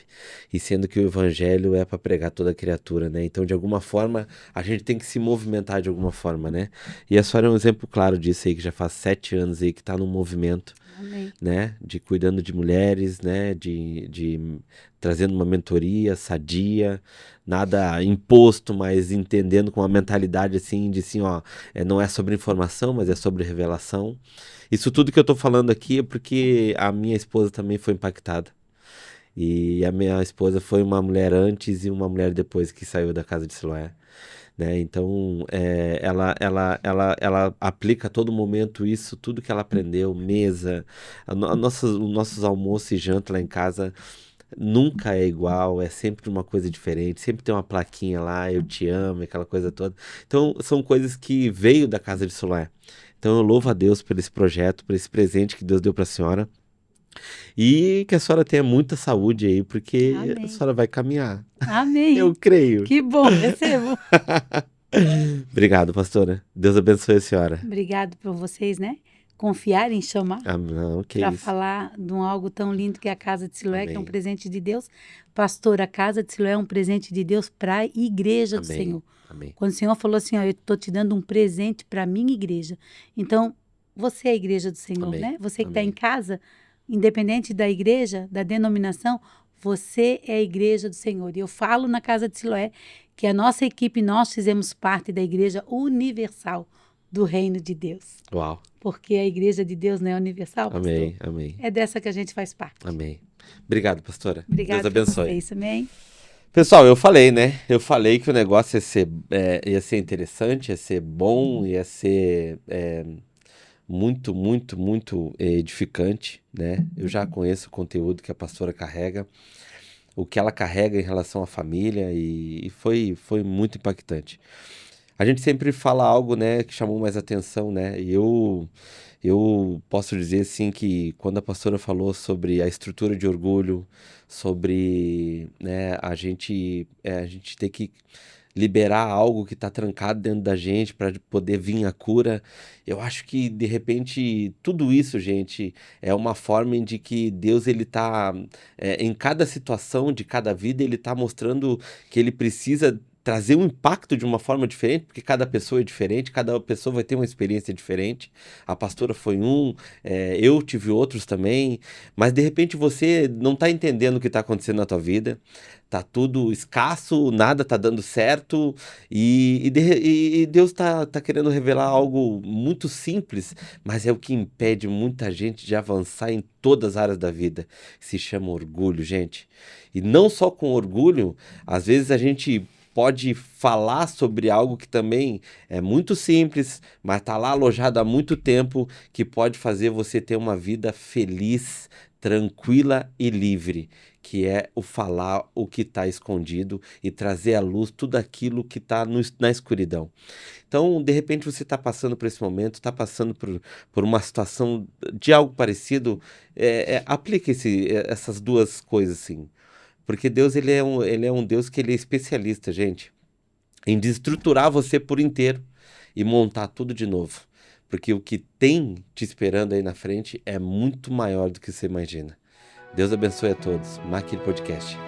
E sendo que o evangelho é para pregar toda criatura, né? Então, de alguma forma, a gente tem que se movimentar de alguma forma, né? E a senhora é um exemplo claro disso aí, que já faz 7 anos aí que tá num movimento, Amém. né? De cuidando de mulheres, né? De trazendo uma mentoria sadia, nada imposto, mas entendendo com uma mentalidade assim, de assim, ó, não é sobre informação, mas é sobre revelação. Isso tudo que eu tô falando aqui é porque a minha esposa também foi impactada. E a minha esposa foi uma mulher antes e uma mulher depois que saiu da casa de Siloé, né? Então, ela aplica a todo momento isso, tudo que ela aprendeu, mesa, os nossos almoços e janta lá em casa nunca é igual, é sempre uma coisa diferente, sempre tem uma plaquinha lá, eu te amo, aquela coisa toda. Então, são coisas que veio da casa de Siloé. Então, eu louvo a Deus por esse projeto, por esse presente que Deus deu para a senhora. E que a senhora tenha muita saúde aí, porque Amém. a senhora vai caminhar. Amém. Eu creio. Que bom, recebo. Obrigado, pastora. Deus abençoe a senhora. Obrigado por vocês, né? Confiarem em chamar Não, que para isso. falar de algo tão lindo que é a Casa de Siloé, que é um Amém. presente de Deus. Pastor, a Casa de Siloé é um presente de Deus para a igreja do Amém. Senhor. Amém. Quando o Senhor falou assim, ó, eu estou te dando um presente para a minha igreja. Então, você é a igreja do Senhor, Amém. né? Você que está Amém. em casa, independente da igreja, da denominação, você é a igreja do Senhor. E eu falo na Casa de Siloé que a nossa equipe, nós fizemos parte da igreja universal do reino de Deus. Uau. Porque a igreja de Deus não é universal, pastor? Amém. Amém. É dessa que a gente faz parte. Amém. Obrigado, pastora. Obrigada Deus por abençoe. vocês, amém? Pessoal, eu falei, né? Eu falei que o negócio ia ser interessante, ia ser bom, ia ser muito, muito, muito edificante, né? Eu já conheço o conteúdo que a pastora carrega, o que ela carrega em relação à família e foi muito impactante. A gente sempre fala algo, né, que chamou mais atenção, né? E eu posso dizer assim que quando a pastora falou sobre a estrutura de orgulho, sobre, né, a gente ter que liberar algo que está trancado dentro da gente para poder vir a cura, eu acho que de repente tudo isso, gente, é uma forma de que Deus ele tá em cada situação de cada vida ele tá mostrando que ele precisa trazer um impacto de uma forma diferente, porque cada pessoa é diferente, cada pessoa vai ter uma experiência diferente. A pastora foi eu tive outros também, mas de repente você não está entendendo o que está acontecendo na tua vida, tá tudo escasso, nada tá dando certo, e Deus tá querendo revelar algo muito simples, mas é o que impede muita gente de avançar em todas as áreas da vida. Se chama orgulho, gente. E não só com orgulho, às vezes a gente pode falar sobre algo que também é muito simples, mas está lá alojado há muito tempo, que pode fazer você ter uma vida feliz, tranquila e livre, que é o falar o que está escondido e trazer à luz tudo aquilo que está na escuridão. Então, de repente, você está passando por esse momento, está passando por uma situação de algo parecido, aplique essas duas coisas, assim. Porque Deus, ele é um Deus que ele é especialista, gente, em desestruturar você por inteiro e montar tudo de novo. Porque o que tem te esperando aí na frente é muito maior do que você imagina. Deus abençoe a todos. Maquile Podcast.